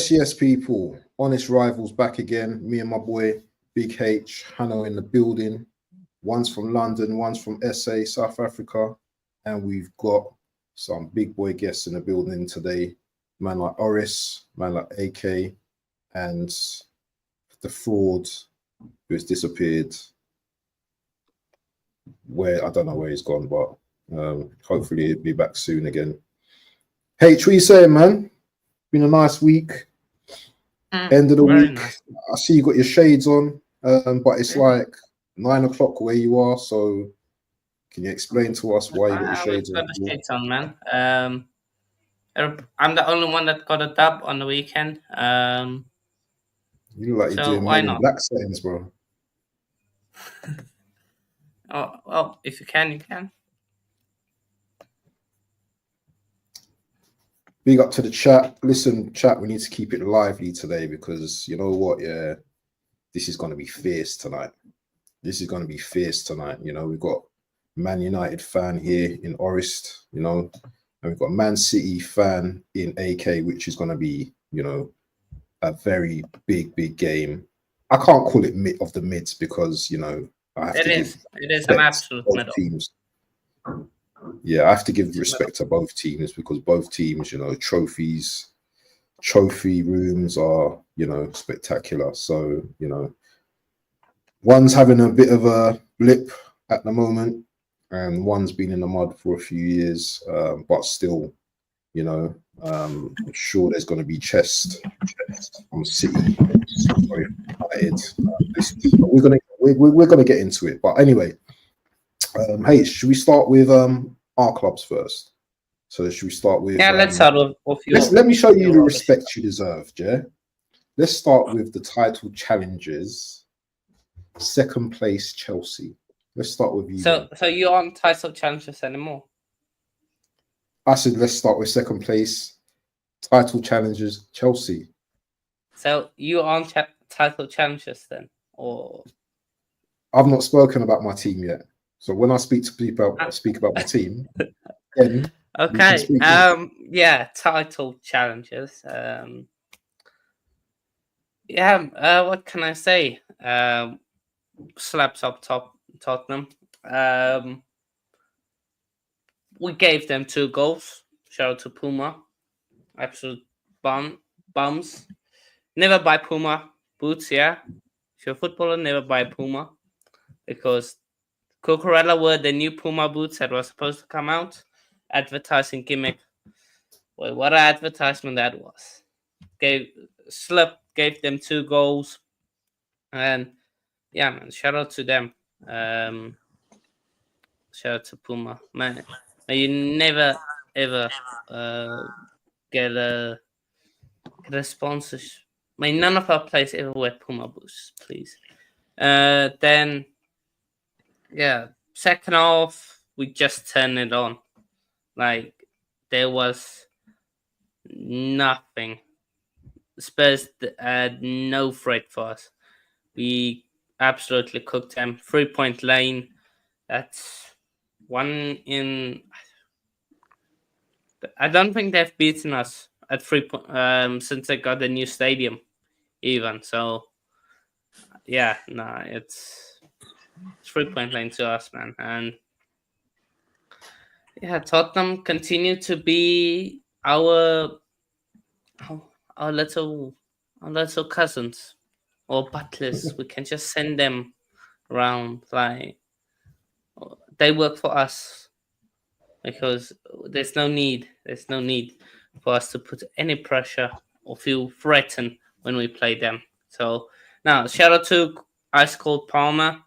Yes, people. Honest Rivals back again. Me and my boy, Big H, Hanno in the building. One's from London, one's from SA, South Africa. And we've got some big boy guests in the building today. Man like Oris, man like AK, and the fraud who has disappeared. Where I don't know where he's gone, but hopefully he'll be back soon again. H, what you saying, man? Been a nice week. End of the week. Nice. I see you got your shades on, but it's like 9 o'clock where you are. So, can you explain to us why you got your shades on? I've got the shades on, man. I'm the only one that got a dub on the weekend. You look like you're doing many black settings, bro. Oh well, if you can, you can. Big up to the chat. Listen, chat, we need to keep it lively today because you know what? Yeah, this is going to be fierce tonight. This is going to be fierce tonight. You know, we've got Man United fan here in Orist, you know, and we've got Man City fan in AK, which is going to be, you know, a very big game. I can't call it mid of the mids because, you know, I have it is an absolute middle. Teams. Yeah, I have to give respect to both teams because both teams, you know, trophy rooms are, you know, spectacular. So, you know, one's having a bit of a blip at the moment and one's been in the mud for a few years, but still, you know, I'm sure there's going to be chest on City. We're gonna get into it, but anyway. Hey, should we start with our clubs first? So should we start with? Yeah, let's start with your. Let me show you the respect you deserve, yeah. Let's start with the title challengers. Second place, Chelsea. Let's start with you. So you aren't title challengers anymore. I said let's start with second place, title challengers, Chelsea. So you aren't title challengers then, or? I've not spoken about my team yet. So when I speak to people, I speak about my team. Then okay. Yeah, title challenges. Yeah. What can I say? Slaps up top, Tottenham. We gave them 2 goals. Shout out to Puma. Absolute bums. Never buy Puma boots. Yeah, if you're a footballer, never buy Puma because Cucurella were the new Puma boots that were supposed to come out. Advertising gimmick. Well, what an advertisement that was. Gave them 2 goals. And yeah, man, shout out to them. Shout out to Puma. Man, you never ever get a sponsorship. I mean, none of our players ever wear Puma boots, please. Then yeah, second half, we just turned it on. Like, there was nothing. Spurs had no threat for us. We absolutely cooked them. 3-point lane. That's one in... I don't think they've beaten us at 3 point since they got the new stadium, even. So, yeah, it's 3-point lane to us, man. And yeah, Tottenham continue to be our little cousins or butlers. We can just send them around. Like, they work for us because there's no need for us to put any pressure or feel threatened when we play them. So now, shout out to ice cold Palmer.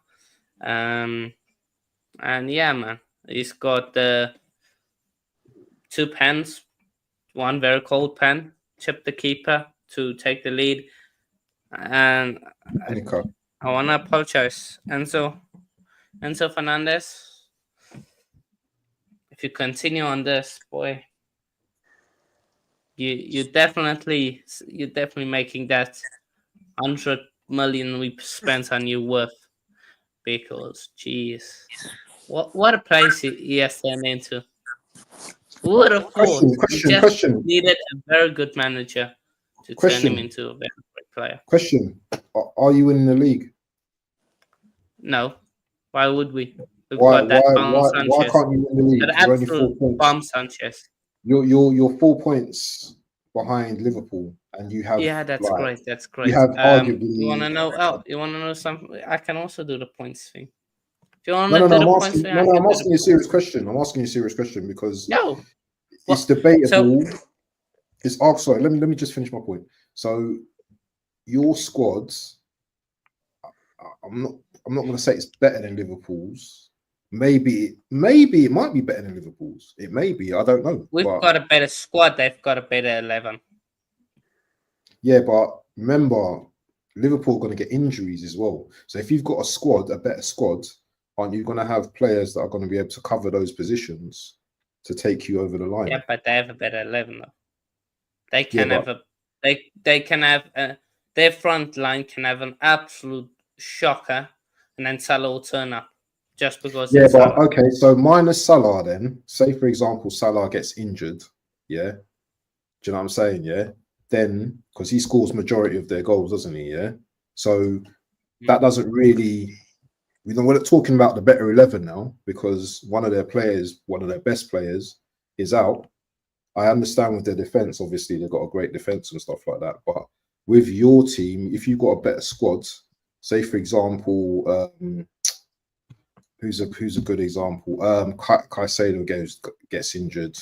And yeah, man, he's got the 2 pens, one very cold pen, chip the keeper to take the lead. And Panica. I want to apologize, Enzo Fernandez. If you continue on this, boy, you're definitely making that 100 million we spent on you worth, because jeez, what a place he has turned into. Who would have thought? We just Question. needed a very good manager to turn him into a very great player. Question. Are you in the league? No, why would we? We've Why got that bomb Sanchez. why can't you win the league? That You're only 4 absolute points. bomb Sanchez. You're 4 points behind Liverpool, and you have That's great. That's great. You have arguably. You want to know? Oh, you want to know something? I can also do the points thing. If you want No, to do I'm the asking. points thing, I'm asking you a serious question. I'm asking you a serious question because it's debatable. Sorry, let me just finish my point. So your squads, I'm not going to say it's better than Liverpool's. Maybe it might be better than Liverpool's. It may be. I don't know. We've got a better squad. They've got a better 11. Yeah, but remember, Liverpool are going to get injuries as well. So if you've got a better squad, aren't you going to have players that are going to be able to cover those positions to take you over the line? Yeah, but they have a better 11 though. They can they can have their front line can have an absolute shocker, and then Salah will turn up just because. Yeah, but okay, so minus Salah then. Say for example, Salah gets injured. Yeah, do you know what I'm saying? Yeah, then because he scores majority of their goals, doesn't he? Yeah, so that doesn't really. We're not talking about the better 11 now because one of their best players, is out. I understand with their defense, obviously they've got a great defense and stuff like that. But with your team, if you've got a better squad, say for example, who's a good example? Caicedo gets injured.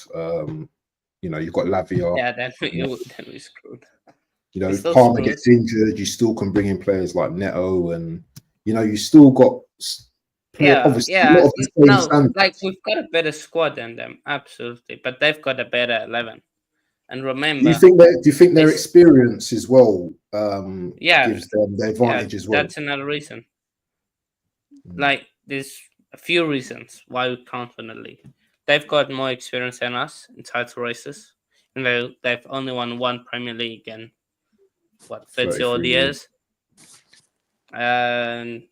You've got Lavia. Yeah, then we screwed. Palmer gets injured. You still can bring in players like Neto, and you still got. Like we've got a better squad than them, absolutely, but they've got a better 11. And remember, do you think their experience as well gives them the advantage as well? That's another reason. Like there's a few reasons why we can't win the league. They've got more experience than us in title races, and they've only won one Premier League in 30 odd years. And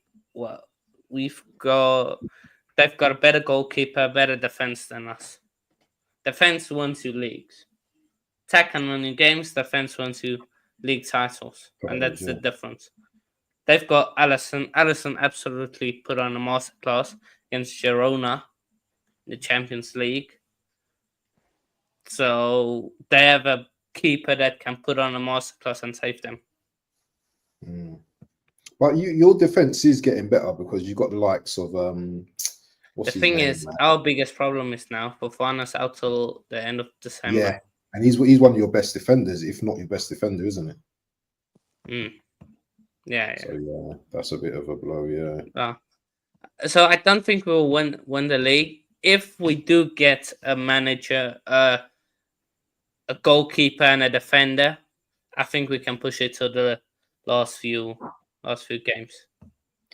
they've got a better goalkeeper, better defense than us. Defense wins you leagues. Attack can win you games. Defense wins you league titles, and that's the difference. They've got Alisson. Alisson absolutely put on a masterclass against Girona in the Champions League. So they have a keeper that can put on a masterclass and save them. But your defense is getting better because you've got the likes of the thing is, our biggest problem is now Fofana's out till the end of December. Yeah, and he's one of your best defenders, if not your best defender, isn't it? Yeah. So yeah, that's a bit of a blow. Yeah. So I don't think we'll win the league. If we do get a manager, a goalkeeper, and a defender, I think we can push it to the last few games.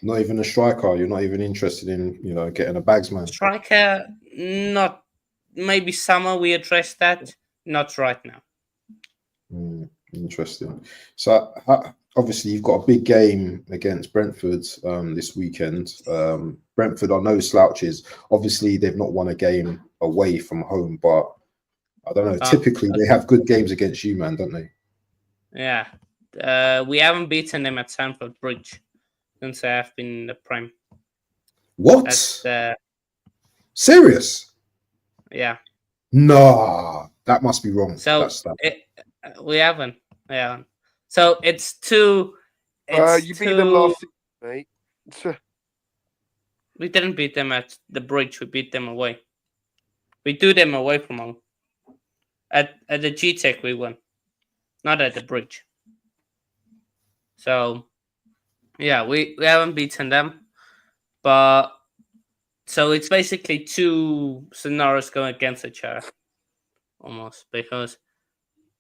Not even a striker. You're not even interested in getting a bagsman. Striker, not. Maybe summer we address that. Not right now. Interesting. So obviously you've got a big game against Brentford this weekend. Brentford are no slouches. Obviously they've not won a game away from home, but I don't know. Typically they have good games against you, man, don't they? Yeah. We haven't beaten them at Stamford Bridge since I have been in the Prem. What? Serious? Yeah. Nah, that must be wrong. So we haven't. Yeah. So it's two. You beat them last season, mate. We didn't beat them at the Bridge. We beat them away. We do them away from home. At the G-Tech we won, not at the Bridge. So Yeah, we haven't beaten them, but so it's basically two scenarios going against each other, almost, because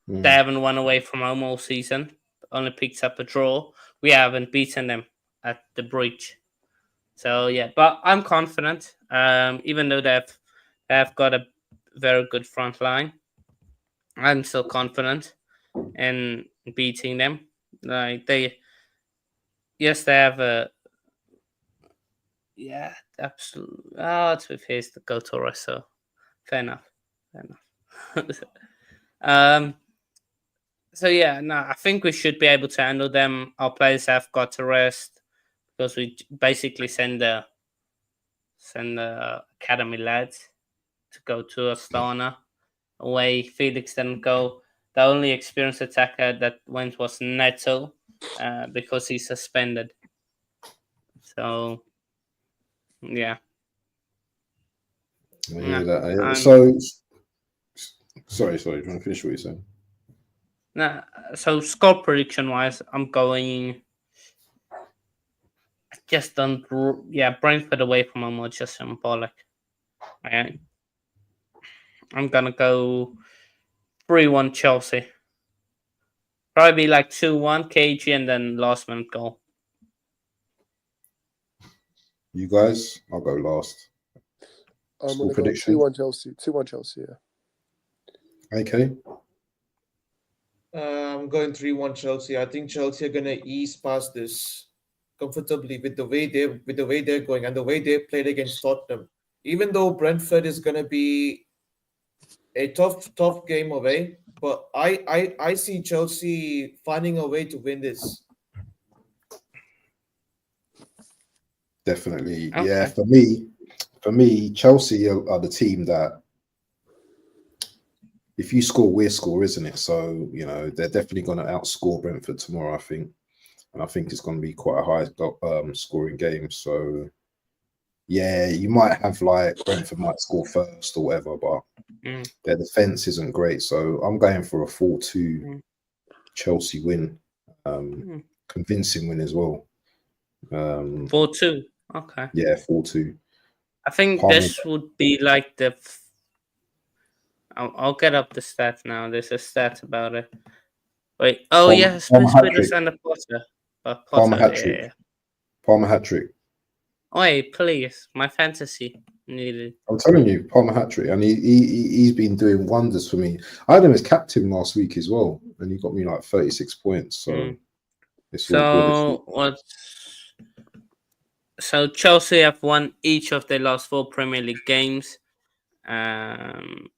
they haven't won away from home all season, only picked up a draw. We haven't beaten them at the bridge. So yeah, but I'm confident. Even though they've got a very good front line, I'm still confident in beating them. Like yes, they have a absolutely. Oh, it's with his the go Torres, so fair enough. um. So yeah, no, I think we should be able to handle them. Our players have got to rest because we basically send the academy lads to go to Astana away. Felix didn't go. The only experienced attacker that went was Neto because he's suspended. So yeah. I hear that. Sorry. Do you want to finish what you're saying? Nah, so score prediction wise, I'm going. Just don't. Brentford away from home was just symbolic. Right. I'm gonna go 3-1 Chelsea. Probably like 2-1 KG and then last minute goal. You guys, I'll go last. I'm going to go 2-1 Chelsea. 2-1 Chelsea, yeah. Okay. I'm going 3-1 Chelsea. I think Chelsea are going to ease past this comfortably with the way they're going and the way they played against Tottenham. Even though Brentford is going to be a tough game away, but I see Chelsea finding a way to win this. Definitely. Okay. Yeah, for me, Chelsea are the team that if you score, we score, isn't it? So, they're definitely going to outscore Brentford tomorrow, I think. And I think it's going to be quite a high scoring game. So, yeah, you might have like Brentford might score first or whatever, but their defense isn't great. So I'm going for a 4-2 Chelsea win. Convincing win as well. 4-2. Okay. Yeah, 4-2. I think this would be like the. I'll get up the stat now. There's a stat about it. Wait. Oh yeah, Spurs winners under Potter. Palmer hat trick. Yeah. Palmer hat trick. Wait, please. My fantasy needed. I'm telling you, Palmer hat trick, and he's been doing wonders for me. I had him as captain last week as well, and he got me like 36 points. So it's all good. So Chelsea have won each of their last 4 Premier League games, and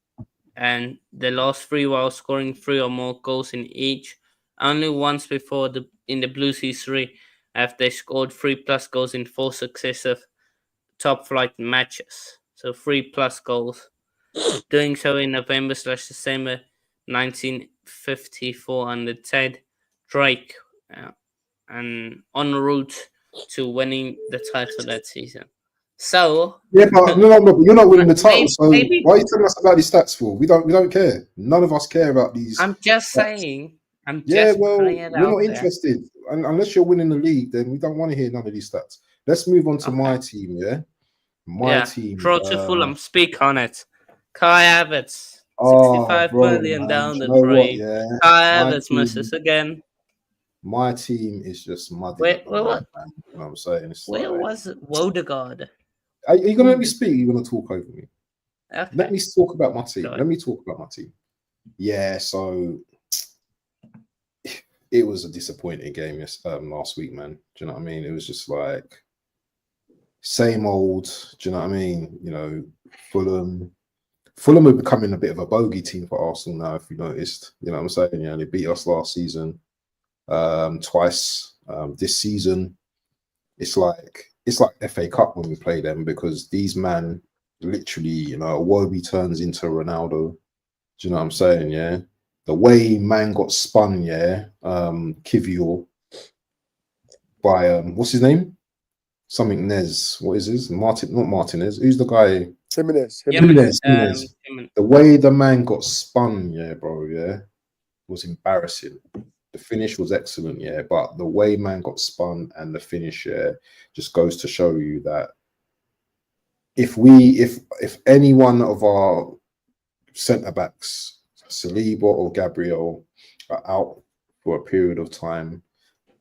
the last 3 while scoring 3 or more goals in each. Only once before in the Blues history have they scored 3+ goals in 4 successive top flight matches. So 3+ goals. Doing so in November/December 1954 under Ted Drake, and en route to winning the title that season. So yeah, but no, you're not winning the title. So why are you telling us about these stats for? We don't care. None of us care about these. I'm just saying. We're not interested. Unless you're winning the league, then we don't want to hear none of these stats. Let's move on to my team. Yeah, my team. Draw to Fulham. Speak on it. Kai Havertz, 65 million down the drain. Kai Havertz misses again. My team is just muddy. What? You know what I'm saying? Where was Wodegaard? Are you going to let me speak? Or are you going to talk over me? Okay. Let me talk about my team. Yeah, so it was a disappointing game last week, man. Do you know what I mean? It was just like same old. Do you know what I mean? Fulham are becoming a bit of a bogey team for Arsenal now, if you noticed. You know what I'm saying? They beat us last season twice. This season, it's like FA Cup when we play them, because these man literally, Iwobi turns into Ronaldo. Do you know what I'm saying? Yeah. The way man got spun, Kivior by what's his name? Something Nez. What is his? Not Martinez. Who's the guy? Jimenez. The way the man got spun, bro, was embarrassing. The finish was excellent, yeah. But the way man got spun and the finish, yeah, just goes to show you that if any one of our centre backs, Saliba or Gabriel, are out for a period of time,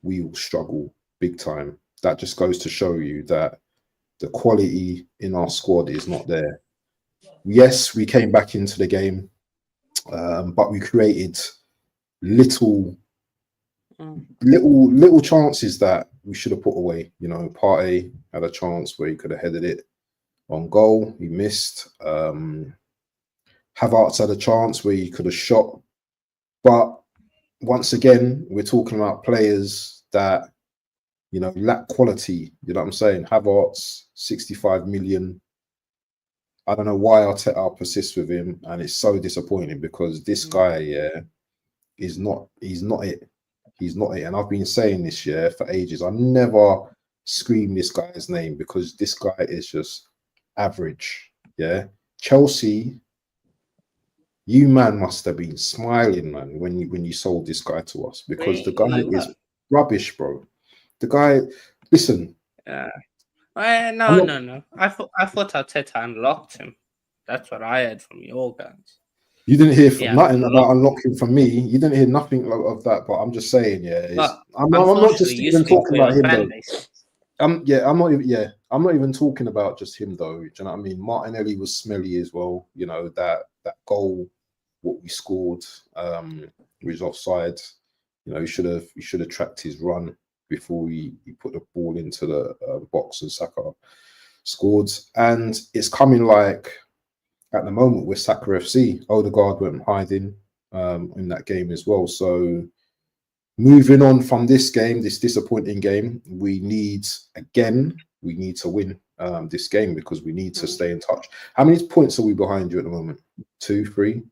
we will struggle big time. That just goes to show you that the quality in our squad is not there. Yes, we came back into the game, but we created little chances that we should have put away. You know, Partey had a chance where he could have headed it on goal. He missed. Havertz had a chance where he could have shot. But once again, we're talking about players that, you know, lack quality. You know what I'm saying? Havertz, 65 million. I don't know why Arteta persists with him, and it's so disappointing because this guy, yeah, he's not it. He's not it. And I've been saying this, yeah, for ages. I never scream this guy's name because this guy is just average. Yeah. Chelsea, you man must have been smiling, man, when you sold this guy to us, because the guy is rubbish, bro. The guy, listen. No. I thought Arteta unlocked him. That's what I heard from your guys. You didn't hear nothing about unlocking from me. You didn't hear nothing of that. But I'm just saying, yeah. I'm not just even talking about him though. I'm not even talking about just him though. Do you know what I mean? Martinelli was smelly as well. You know, that goal, what we scored, was offside. You know, he should have tracked his run before he put the ball into the box and Saka scored. And it's coming like, at the moment, we're Saka FC. Odegaard went hiding in that game as well. So moving on from this game, this disappointing game, we need to win this game because we need to stay in touch. How many points are we behind you at the moment? 2, 3,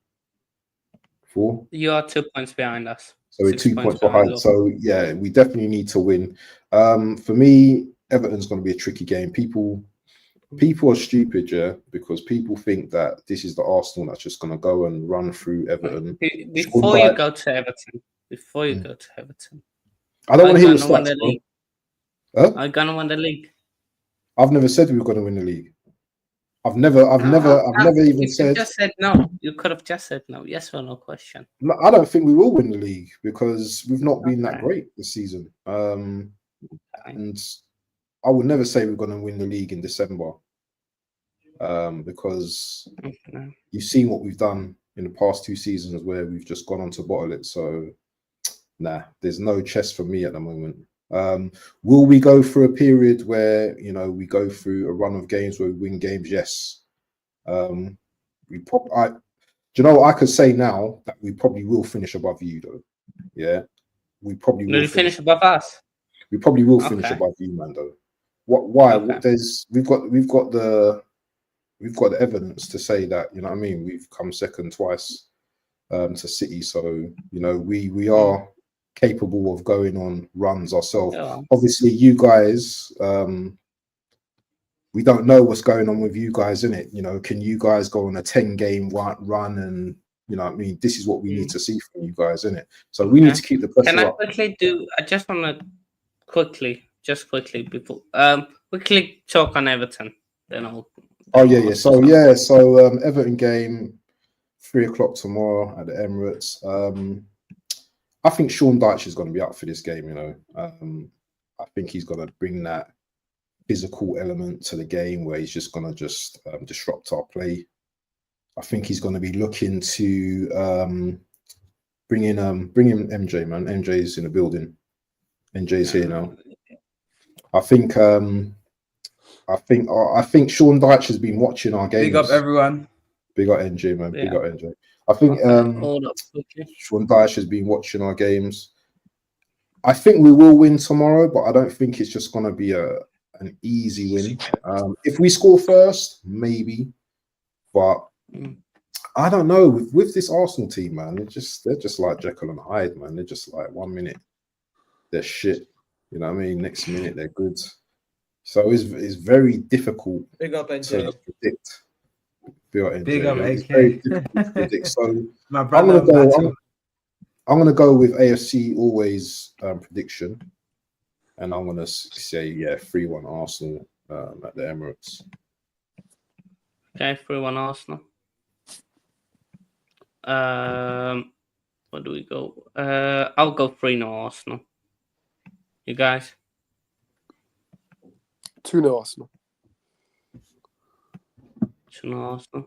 4? You are 2 points behind us. So we're 2 points behind. So yeah, we definitely need to win. For me, Everton's going to be a tricky game. People are stupid, yeah, because people think that this is the Arsenal that's just going to go and run through Everton. Before you go to Everton, I don't want to hear the stats, bro. I'm going to win the league. I've never said we were going to win the league. I've never even said. You just said no. You could have just said no. Yes or no question. No, I don't think we will win the league because we've not been that great this season. And I would never say we're going to win the league in December because you've seen what we've done in the past 2 seasons where we've just gone on to bottle it. So, nah, there's no chest for me at the moment. Will we go through a period where, you know, we go through a run of games where we win games? Yes. Do you know what I could say now? That we probably will finish above you, though. Yeah, we probably will finish above us. We probably will finish above you, man. Though. Why? Okay. We've got the evidence to say that, you know what I mean. We've come second twice to City, so you know we are capable of going on runs ourselves. Yeah. Obviously, you guys, we don't know what's going on with you guys, innit? You know, can you guys go on a 10-game run and, you know what I mean? This is what we need to see from you guys, innit? So we need to keep the pressure Can I up. quickly do? I just want to quickly before quickly talk on Everton. Then I'll. Oh yeah. So Everton game, 3:00 tomorrow at the Emirates. I think Sean Dyche is going to be up for this game. You know, I think he's going to bring that physical element to the game where he's just going to disrupt our play. I think he's going to be looking to bring in MJ, man. MJ's in the building. MJ's here now. I think Sean Dyche has been watching our games. Big up everyone. Big up NJ, man. Big up NJ. I think Sean Dyche has been watching our games. I think we will win tomorrow, but I don't think it's just going to be an easy win. If we score first, maybe, but I don't know. With this Arsenal team, man, they're just like Jekyll and Hyde, man. They're just like 1 minute they're shit, you know what I mean? Next minute they're good. So it's very difficult to predict. Big up, AK. It's very difficult to predict. So my brother. I'm gonna go with AFC always prediction, and I'm gonna say 3-1 Arsenal at the Emirates. Okay, 3-1 Arsenal. Where do we go? I'll go 3-0 Arsenal. You guys? 2-0 Arsenal. 2-0 Arsenal.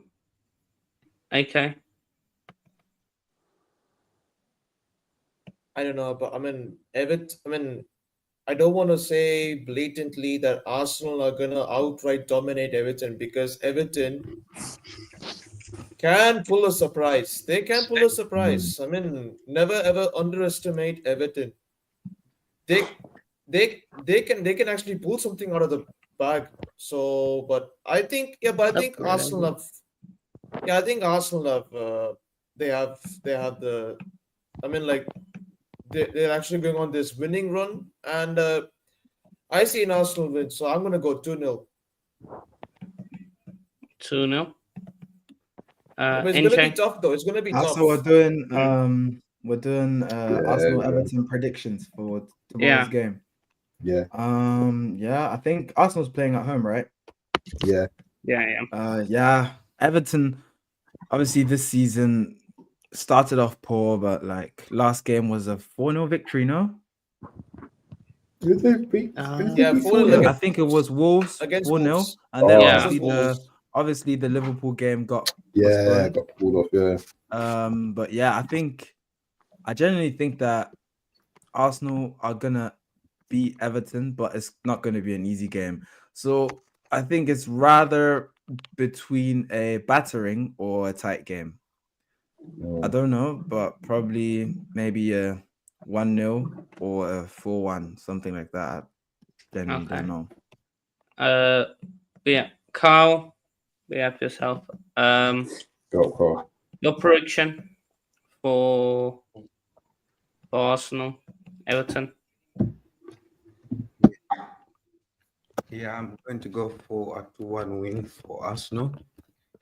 AK? I don't know, but I mean, I don't want to say blatantly that Arsenal are gonna outright dominate Everton, because Everton can pull a surprise. They can pull a surprise. I mean, never ever underestimate Everton. They can actually pull something out of the bag. So, but I think Arsenal have. Yeah, I think Arsenal have. They have the. I mean, like they're actually going on this winning run, and I see an Arsenal win. So I'm gonna go 2-0. 2-0. It's gonna be tough though. It's gonna be tough. So we're doing Arsenal Everton predictions for tomorrow's game. Yeah. I think Arsenal's playing at home, right? Yeah. Yeah. Everton, obviously this season started off poor, but like last game was a 4-0 victory, no? Did they beat? Yeah, 4-0. I think it was Wolves against 4-0, Wolves. and then Yeah. obviously the Liverpool game got got postponed. pulled off. Yeah. But yeah, I genuinely think that Arsenal are gonna beat Everton, but it's not gonna be an easy game. So I think it's rather between a battering or a tight game. I don't know, but probably maybe a 1-0 or a 4-1, something like that. Then don't know. Yeah, Carl, behave yourself. Go, Carl. Your prediction for Arsenal, Everton. Yeah, I'm going to go for a 2-1 win for Arsenal,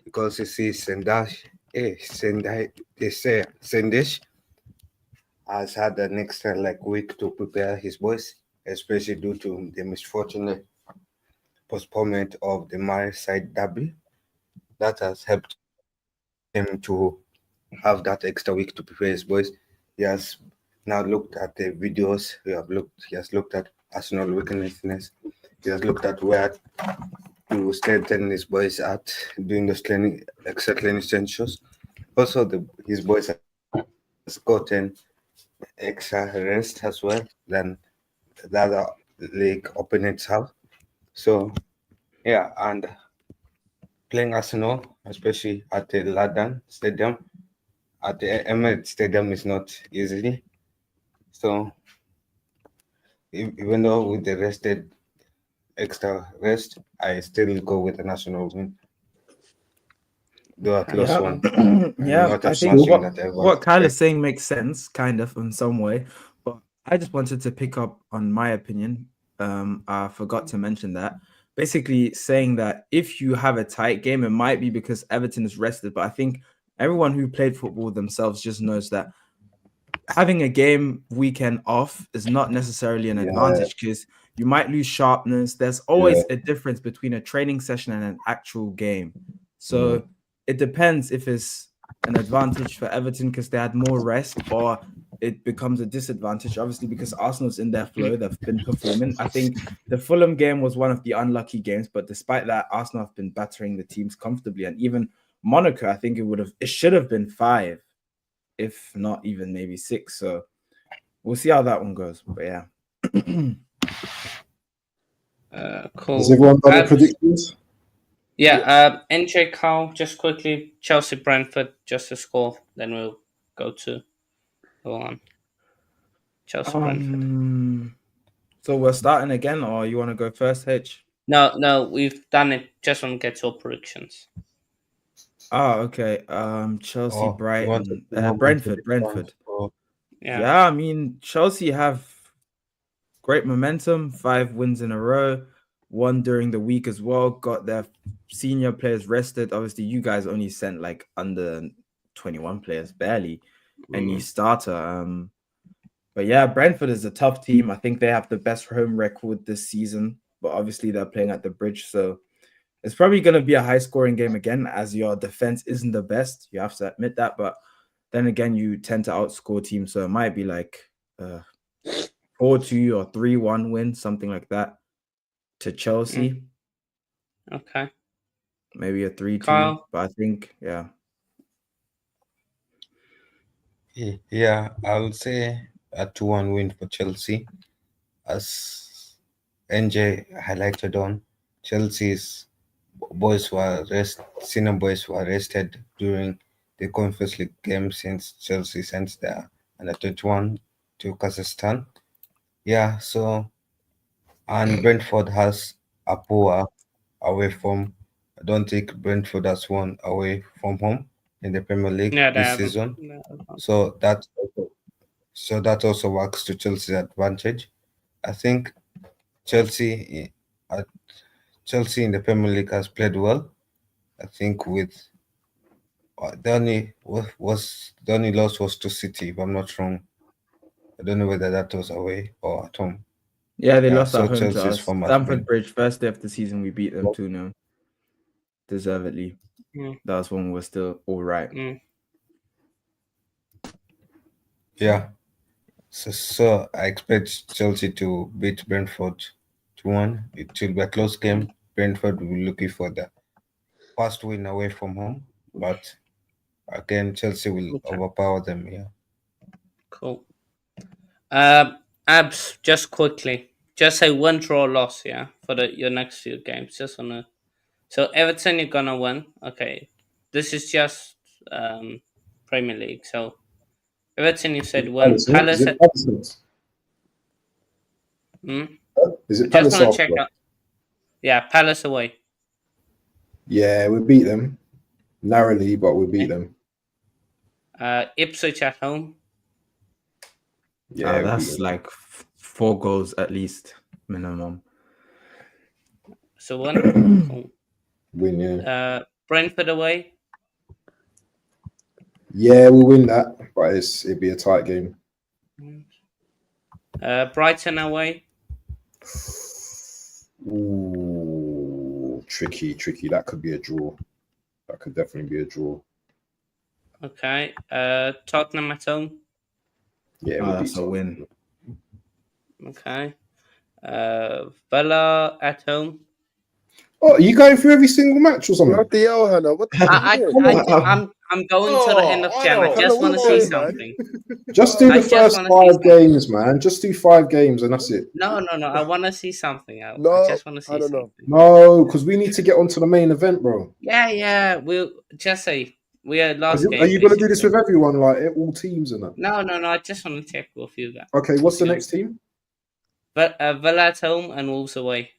because you see Sean Dyche has had an extra week to prepare his boys, especially due to the misfortunate postponement of the Merseyside derby. That has helped him to have that extra week to prepare his boys. He has now looked at the videos. He has looked at Arsenal weaknesses. He has looked at where to strengthen his boys at doing those extra training sessions. Also, his boys has gotten extra rest as well than the other league opponents have. So, yeah, and playing Arsenal, especially at the London Stadium, at the Emirates Stadium, is not easy. So, even though with the extra rest, I still go with the national win. Though a close one. I think what Kyle is saying makes sense, kind of, in some way. But I just wanted to pick up on my opinion. I forgot to mention that. Basically saying that if you have a tight game, it might be because Everton is rested. But I think everyone who played football themselves just knows that having a game weekend off is not necessarily an advantage, because you might lose sharpness. There's always a difference between a training session and an actual game. So it depends if it's an advantage for Everton because they had more rest, or it becomes a disadvantage, obviously, because Arsenal's in their flow. They've been performing. I think the Fulham game was one of the unlucky games, but despite that, Arsenal have been battering the teams comfortably. And even Monaco, I think it should have been 5, if not even maybe 6. So we'll see how that one goes. But yeah. Cool. Has everyone done the predictions? Yeah, NJ Carl, just quickly, Chelsea Brentford, just to score, then we'll go on. Chelsea Brentford. So we're starting again, or you want to go first, H? No, we've done it. Just want to get your predictions. Oh, okay. Chelsea, Brighton, Brentford. Yeah, I mean, Chelsea have great momentum, 5 wins in a row, 1 during the week as well. Got their senior players rested. Obviously, you guys only sent under 21 players, barely. any starter. But yeah, Brentford is a tough team. I think they have the best home record this season, but obviously they're playing at the Bridge, so it's probably going to be a high-scoring game again, as your defense isn't the best. You have to admit that, but then again, you tend to outscore teams, so it might be like 4-2 or 3-1 win, something like that, to Chelsea. Okay. Maybe a 3-2, Kyle? but I think, yeah. Yeah, I'll say a 2-1 win for Chelsea. As NJ highlighted on, Chelsea's senior boys were rested during the Conference League game since Chelsea sent their under-21 to Kazakhstan. Yeah, so, and Brentford has a poor away form. I don't think Brentford has won away from home in the Premier League this season. So that also works to Chelsea's advantage. I think Chelsea in the Premier League has played well. I think with the only loss was to City, if I'm not wrong. I don't know whether that was away or at home. Yeah, they lost at home Chelsea's to us. form has Stamford been- Bridge, first day of the season, we beat them 2-0. Deservedly. That was when we were still all right. Yeah. So I expect Chelsea to beat Brentford 2-1. It will be a close game. Brentford will be looking for the first win away from home, but again, Chelsea will overpower them. Yeah. Cool. Abs, just quickly, just say one draw loss, yeah, for your next few games. Just on so Everton, you're gonna win. Okay, this is just Premier League. So Everton, you said win. Palace. Is it Just Palace? want to check out. Yeah, Palace away. Yeah, we beat them narrowly, but we beat them. Ipswich at home. Yeah, that's like 4 goals at least minimum. So one. Cool. Win, yeah. Brentford away. Yeah, we'll win that, but it'd be a tight game. Brighton away. Ooh, tricky. That could be a draw. That could definitely be a draw. Okay. Tottenham at home. Yeah, that's a win. Okay. Villa at home. Oh, are you going through every single match or something? What the hell, Hannah? What the I'm going to the end of Jan. I just want to see something. Just do the first 5 games, man. Just do 5 games and that's it. No. I want to see something. I just want to see something. No, because we need to get onto the main event, bro. Yeah. We'll just say we are last game. Are you going to do this with everyone, like all teams and that? No. I just want to check with you guys. Okay, what's the next team? But Villa at home and Wolves away.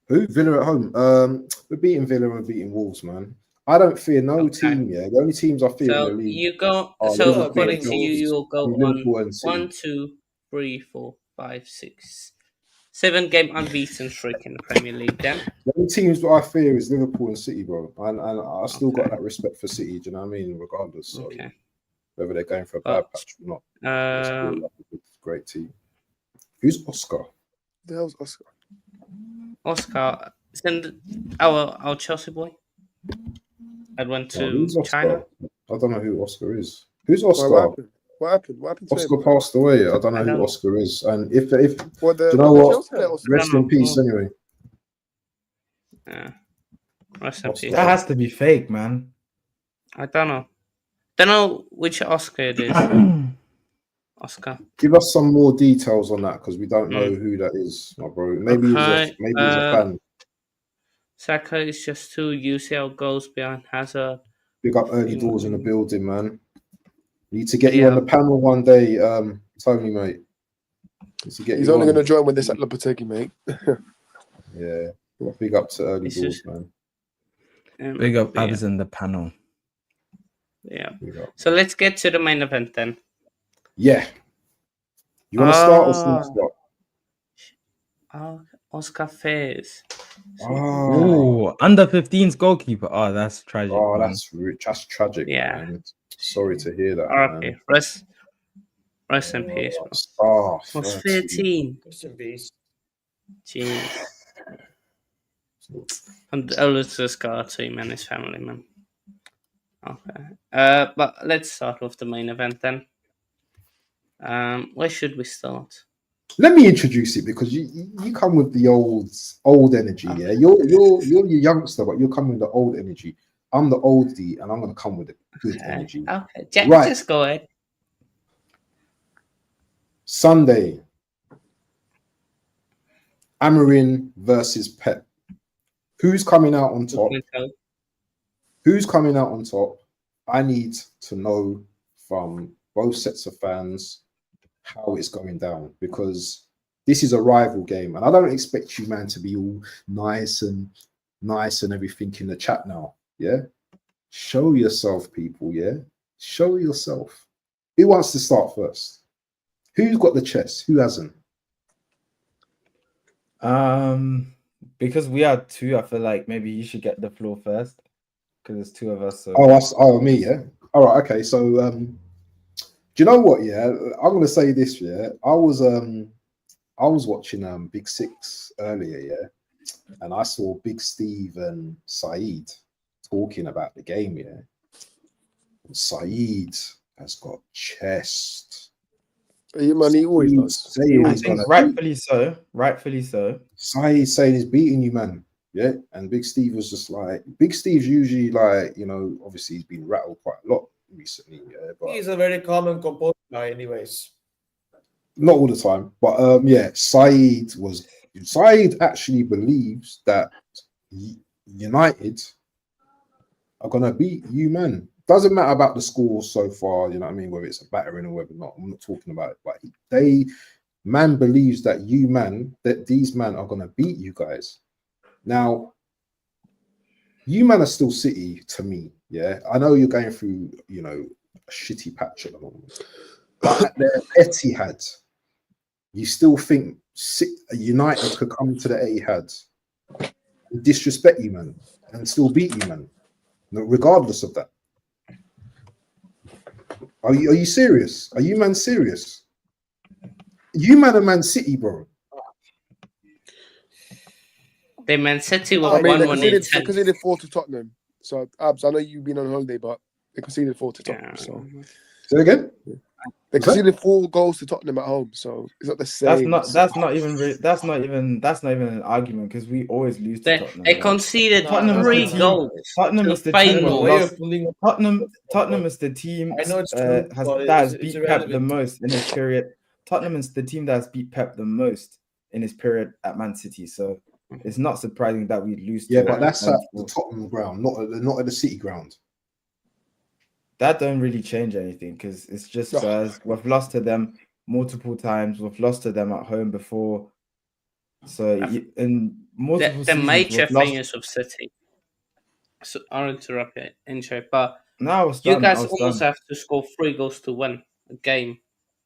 Who? Villa at home. We're beating Villa and we're beating Wolves, man. I don't fear no team. Yeah, the only teams I fear in the league. You go. So according to you will go on 1, 2, 3, 4, 5, 6, 7 game unbeaten streak in the Premier League. Then the only teams that I fear is Liverpool and City, bro. And I still got that respect for City. Do you know what I mean? Regardless, so whether they're going for a bad patch or not, still a great team. Who's Oscar? The hell's Oscar? Oscar, send our Chelsea boy. I went to China. I don't know who Oscar is. Who's Oscar? What happened to Oscar him? passed away. I don't know who Oscar is. And if do you know what? Rest in peace, anyway. Yeah. Rest in peace. That has to be fake, man. I don't know. Don't know which Oscar it is. Oscar. Give us some more details on that because we don't know who that is, my bro. Maybe he's a fan. Saka is just 2 UCL goals behind Hazard. Big up early doors in the building, man. Need to get you on the panel one day, Tony, mate. He's only going to join when this at Lopetegui, mate. Yeah. Big up to early doors, man. Big up Abs in the panel. Yeah. So let's get to the main event then. Yeah. You want to start or start? Oscar Fairs. Oh, under 15's goalkeeper. Oh, that's tragic. Oh, that's tragic. Yeah. Man. Sorry to hear that, RP. man. Rest in peace, bro. Star Was 13. Rest in peace. Jeez. Condolences to Scar team and his family, man. Okay. But let's start with the main event then. Where should we start? Let me introduce it because you come with the old energy. Yeah, you're your youngster, but you're coming with the old energy. I'm the oldie, and I'm gonna come with the good energy. Okay, Jack, Right. just go ahead. Sunday, Amorim versus Pep. Who's coming out on top? Who's coming out on top? I need to know from both sets of fans how it's going down, because this is a rival game, and I don't expect you, man, to be all nice and everything in the chat now. Yeah, show yourself, people. Yeah, show yourself. Who wants to start first? Who's got the chest? Who hasn't? Because we are two, I feel like maybe you should get the floor first, because there's two of us. So. Oh, me, yeah. All right, okay. So, do you know what? Yeah, I'm gonna say this. Yeah, I was watching Big Six earlier. Yeah, and I saw Big Steve and Saeed talking about the game. Yeah, Saeed has got chest. Yeah, man, he always does. I think rightfully so. Rightfully so. Saeed saying he's beating you, man. Yeah, and Big Steve was just like, Big Steve's usually like, you know, obviously he's been rattled quite a lot recently. Yeah, but He's a very calm and composed guy, anyways. Not all the time, but yeah, Saeed actually believes that United are gonna beat you, man. Doesn't matter about the score so far, you know what I mean, whether it's a battering or whether not. I'm not talking about it, but man believes that these men are gonna beat you guys. Now, you man are still City to me, yeah. I know you're going through, you know, a shitty patch at the moment, but at the Etihad, you still think United could come to the Etihad and disrespect you, man, and still beat you, man, regardless of that. Are you serious? Are you man serious? You man are Man City, bro. They Man City were I mean, they 1-1 conceded 4 to Tottenham. So, Abs, I know you've been on holiday, but they conceded 4 to Tottenham. So, say again. They conceded 4 goals to Tottenham at home, so it's not the same. That's not even an argument, because we always lose to Tottenham. They conceded Tottenham 3 goals. Tottenham is the team Tottenham is the team that has beat Pep the most in his period. Tottenham is the team that has beat Pep the most in his period at Man City. So it's not surprising that we lose. Yeah, but that's at the Tottenham ground, not at the City ground. That don't really change anything, because it's just we've lost to them multiple times. We've lost to them at home before. So in multiple the major thing is with City. So I'll interrupt you, intro, but you guys almost have to score 3 goals to win a game,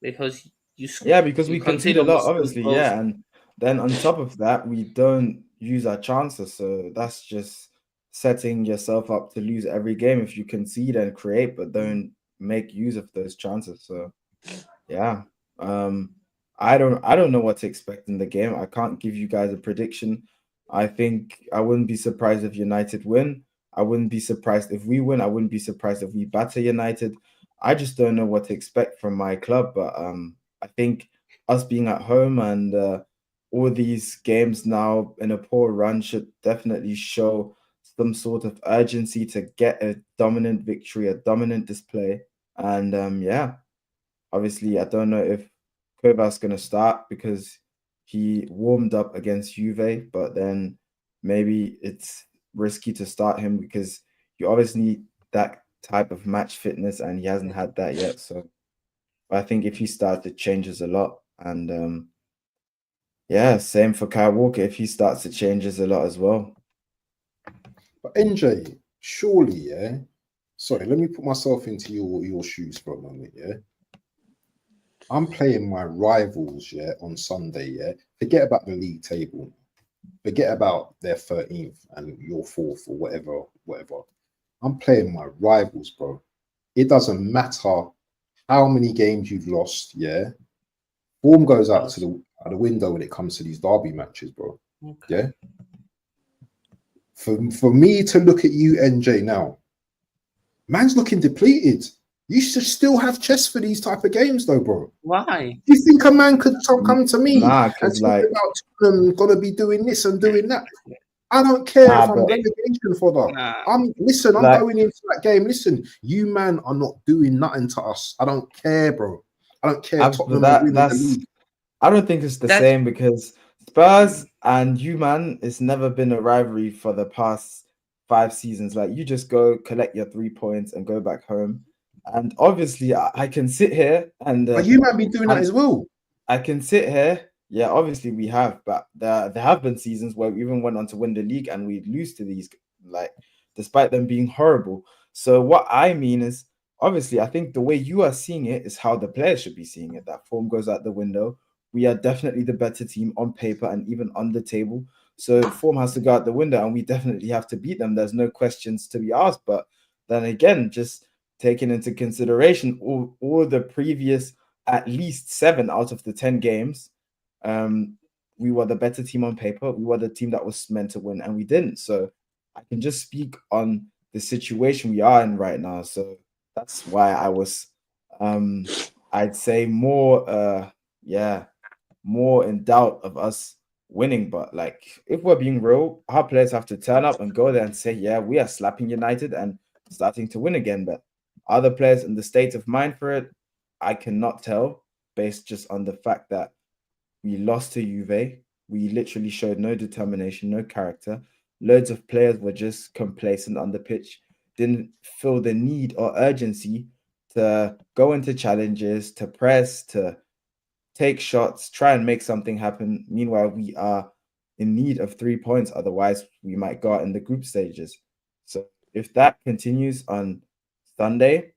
because because we concede a lot, obviously, and then on top of that, we don't use our chances. So that's just setting yourself up to lose every game if you concede and create, but don't make use of those chances. So yeah, I don't know what to expect in the game. I can't give you guys a prediction. I think I wouldn't be surprised if United win. I wouldn't be surprised if we win. I wouldn't be surprised if we batter United. I just don't know what to expect from my club. But I think us being at home and all these games now in a poor run should definitely show some sort of urgency to get a dominant victory, a dominant display. And obviously, I don't know if Kovacs going to start, because he warmed up against Juve, but then maybe it's risky to start him, because you obviously need that type of match fitness, and he hasn't had that yet. So I think if he starts, it changes a lot. And same for Kyle Walker. If he starts, it changes a lot as well. But NJ, surely, yeah. Sorry, let me put myself into your shoes for a moment, yeah. I'm playing my rivals, yeah, on Sunday, yeah. Forget about the league table. Forget about their 13th and your 4th or whatever. I'm playing my rivals, bro. it doesn't matter how many games you've lost. Yeah, form goes out the window when it comes to these derby matches, bro. Okay. Yeah. For me to look at you, NJ, now, man's looking depleted. You should still have chest for these type of games, though, bro. Why? You think a man could come to me Nah, and because talk like, about gonna be doing this and doing that? I don't care nah, if I'm but relegation fodder. Nah. I'm like, going into that game. Listen, you man are not doing nothing to us. I don't care, bro. I don't care if but Tottenham are winning the that's. league. I don't think it's the That's same because Spurs and you, man, it's never been a rivalry for the past 5 seasons. Like, you just go collect your 3 points and go back home. And obviously, I can sit here and But you might be doing that as well. I can sit here. Yeah, obviously we have, but there have been seasons where we even went on to win the league and we lose to these, like, despite them being horrible. So what I mean is, obviously, I think the way you are seeing it is how the players should be seeing it. That form goes out the window. We are definitely the better team on paper and even on the table. So form has to go out the window, and we definitely have to beat them. There's no questions to be asked. But then again, just taking into consideration all the previous at least 7 out of the 10 games, we were the better team on paper. We were the team that was meant to win, and we didn't. So I can just speak on the situation we are in right now. So that's why I was, I'd say more in doubt of us winning. But like, if we're being real, our players have to turn up and go there and say, yeah, we are slapping United and starting to win again. But other players in the state of mind for it, I cannot tell, based just on the fact that we lost to Juve. We literally showed no determination, no character. Loads of players were just complacent on the pitch, didn't feel the need or urgency to go into challenges, to press, to take shots, try and make something happen. Meanwhile, we are in need of 3 points. Otherwise, we might go out in the group stages. So if that continues on Sunday,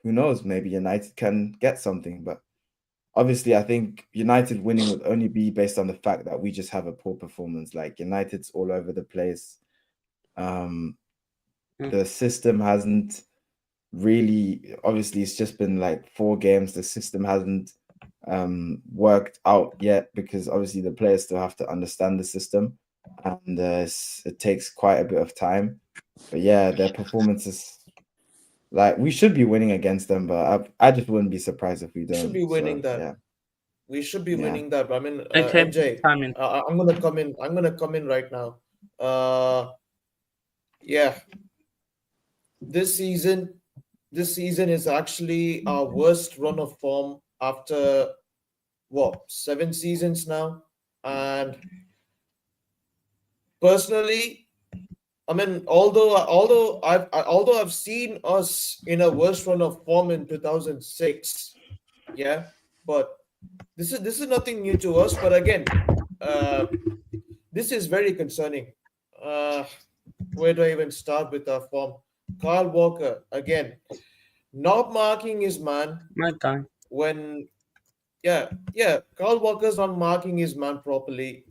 who knows? Maybe United can get something. But obviously, I think United winning would only be based on the fact that we just have a poor performance. Like, United's all over the place. The system hasn't really, obviously, it's just been like 4 games. The system hasn't worked out yet because obviously the players still have to understand the system, and it takes quite a bit of time. But yeah, their performances, like, we should be winning against them, but I just wouldn't be surprised if we don't. We should be winning that. Yeah. We should be winning that. I mean, Okay, NJ, timing. I'm gonna come in. I'm gonna come in right now. Yeah, this season is actually our worst run of form after what, 7 seasons now. And personally, I mean, although I've seen us in a worse run of form in 2006, yeah, but this is nothing new to us. But again, this is very concerning. Where do I even start with our form? Kyle Walker again, not marking his man My time. when, Kyle Walker's not marking his man properly.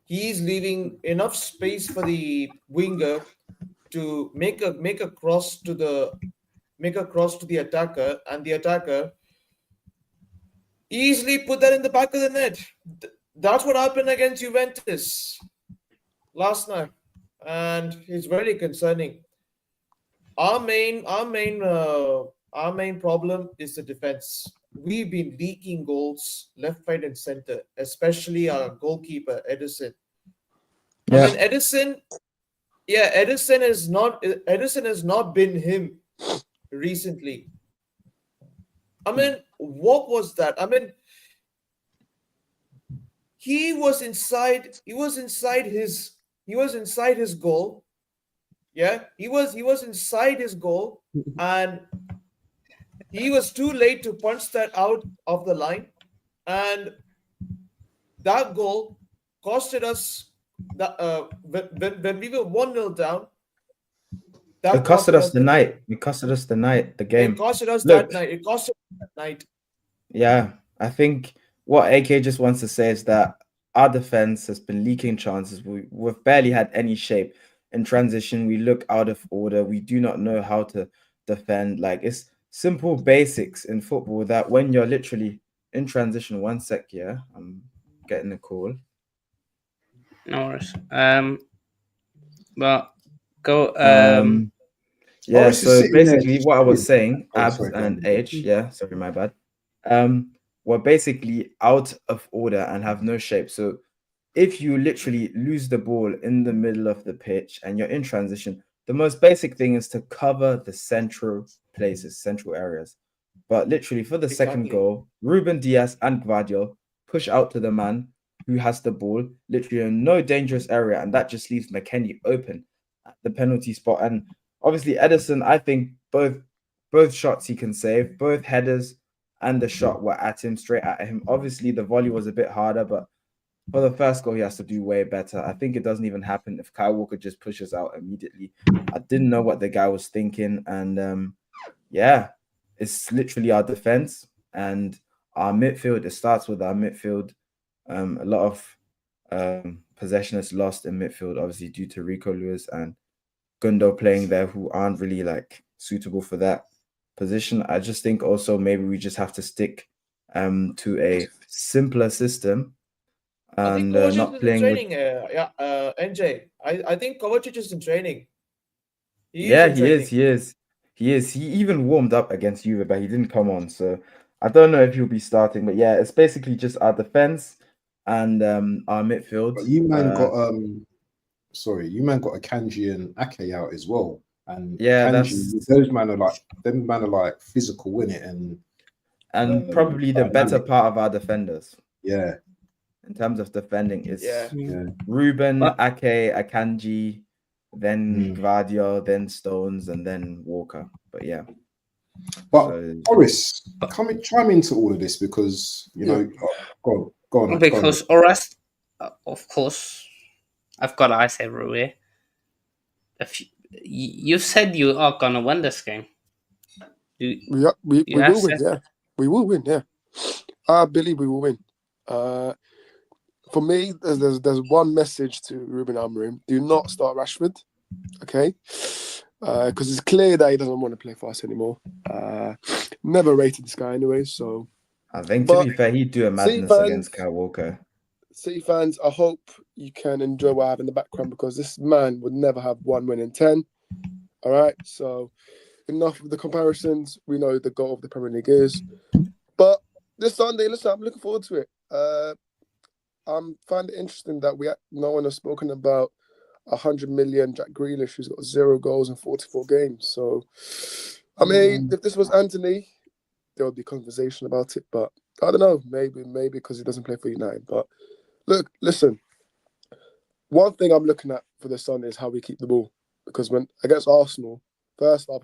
He's leaving enough space for the winger to make a cross to the attacker, and the attacker easily put that in the back of the net. That's what happened against Juventus last night, and it's very concerning. Our main problem is the defense. We've been leaking goals left, right, and center, especially our goalkeeper Edison. Yeah. I mean, Edison has not been him recently. I mean, what was that? I mean, he was inside his goal. Yeah, he was inside his goal, and he was too late to punch that out of the line, and that goal costed us when we were 1-0 down. It costed us the night. It costed us the night, the game. It costed us Look, that night. It costed us that night. Yeah, I think what AK just wants to say is that our defense has been leaking chances. We've barely had any shape. In transition, we look out of order. We do not know how to defend. Like, it's simple basics in football that when you're literally in transition. 1 sec, yeah, I'm getting a call. No worries. But go. Yeah, Boris is so sitting there basically what I was saying, Oh, Abs sorry, go and on. H, yeah, sorry, my bad. Were basically out of order and have no shape. So if you literally lose the ball in the middle of the pitch and you're in transition, the most basic thing is to cover the central places, central areas. But literally for the second Exactly. goal, Ruben Diaz and Gvardiol push out to the man who has the ball, literally in no dangerous area, and that just leaves McKennie open at the penalty spot. And obviously Edison, I think both shots he can save, both headers and the shot were at him, straight at him. Obviously the volley was a bit harder, but for the first goal, he has to do way better. I think it doesn't even happen if Kyle Walker just pushes out immediately. I didn't know what the guy was thinking. And yeah, it's literally our defense and our midfield. It starts with our midfield. A lot of possession is lost in midfield, obviously, due to Rico Lewis and Gundo playing there, who aren't really like suitable for that position. I just think also maybe we just have to stick to a simpler system. I think And Kovacic not is in playing with training. NJ. I think Kovacic is in training. He is yeah, in training. he is. He even warmed up against Juve, but he didn't come on. So I don't know if he'll be starting. But yeah, it's basically just our defense and our midfield. But you man got you man got Akanji and Ake out as well. And Yeah, Akanji, those man are like physical in it, and probably the better dynamic. part of our defenders. Yeah. In terms of defending, it's Yeah. Ruben, But- Ake, Akanji, then Gvardiol, then Stones, and then Walker. But yeah. But So, Boris, chime into all of this because you know, go on. Because Orest, of course, I've got eyes everywhere. You said you are gonna win this game. We will win. Yeah, we will win. Yeah, I believe we will win. For me, there's one message to Ruben Amorim: do not start Rashford, okay? Because it's clear that he doesn't want to play for us anymore. Never rated this guy anyway, so. I think to be fair, he'd do a madness against Kyle Walker. City fans, I hope you can enjoy what I have in the background because this man would never have 1 win in 10. All right, so enough of the comparisons. We know the goal of the Premier League is. But this Sunday, listen, I'm looking forward to it. I find it interesting that no one has spoken about 100 million Jack Grealish, who's got 0 goals in 44 games. So, I mean, if this was Anthony, there would be conversation about it. But I don't know, maybe because he doesn't play for United. But look, listen, one thing I'm looking at for this Sunday is how we keep the ball. Because when against Arsenal, first half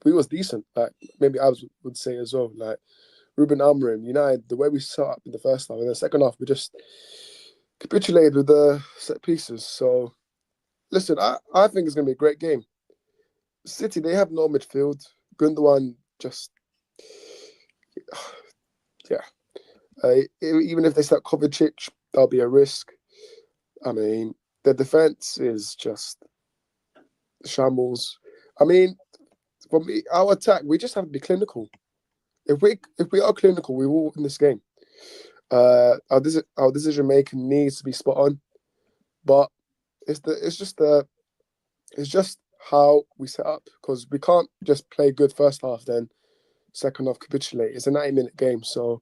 we was decent. Like maybe I would say as well. Like Ruben Amorim, United, the way we set up in the first half, and the second half we just capitulated with the set pieces. So listen, I think it's gonna be a great game. City, they have no midfield. Gundogan just even if they start Kovacic, that'll be a risk. I mean, the defense is just shambles. I mean, for me, our attack, we just have to be clinical. If we are clinical, we will win this game. Our decision making needs to be spot on, but it's just how we set up because we can't just play good first half then second half capitulate. It's a 90-minute game, so.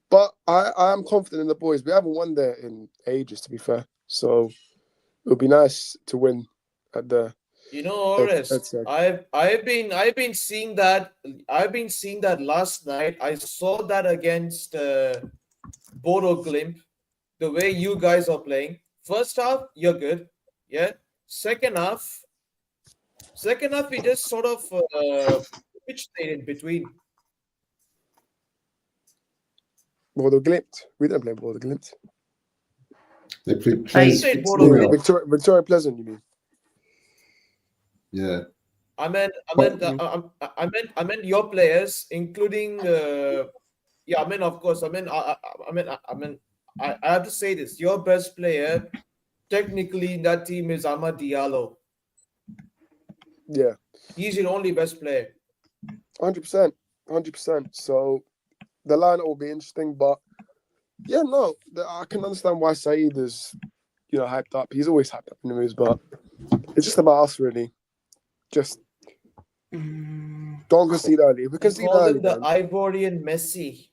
But I am confident in the boys. We haven't won there in ages, to be fair. So it would be nice to win at the. You know, Orest, I've been seeing that. I've been seeing that last night. I saw that against Bodo Glimt. The way you guys are playing. First half, you're good. Yeah. Second half, we just sort of pitched in between. Bodo Glimt. We don't play Bodo Glimt. They played Bodo Glimt. Victoria Pleasant, you mean? Yeah. I meant your players, including I mean, of course, I have to say this. Your best player, technically, in that team is Amad Diallo. Yeah, He's your only best player. 100%. So the lineup will be interesting, but yeah, no, I can understand why Saeed is, hyped up. He's always hyped up in the moves, but it's just about us, really. Just don't concede early. If we concede Call early, him the then Ivorian Messi.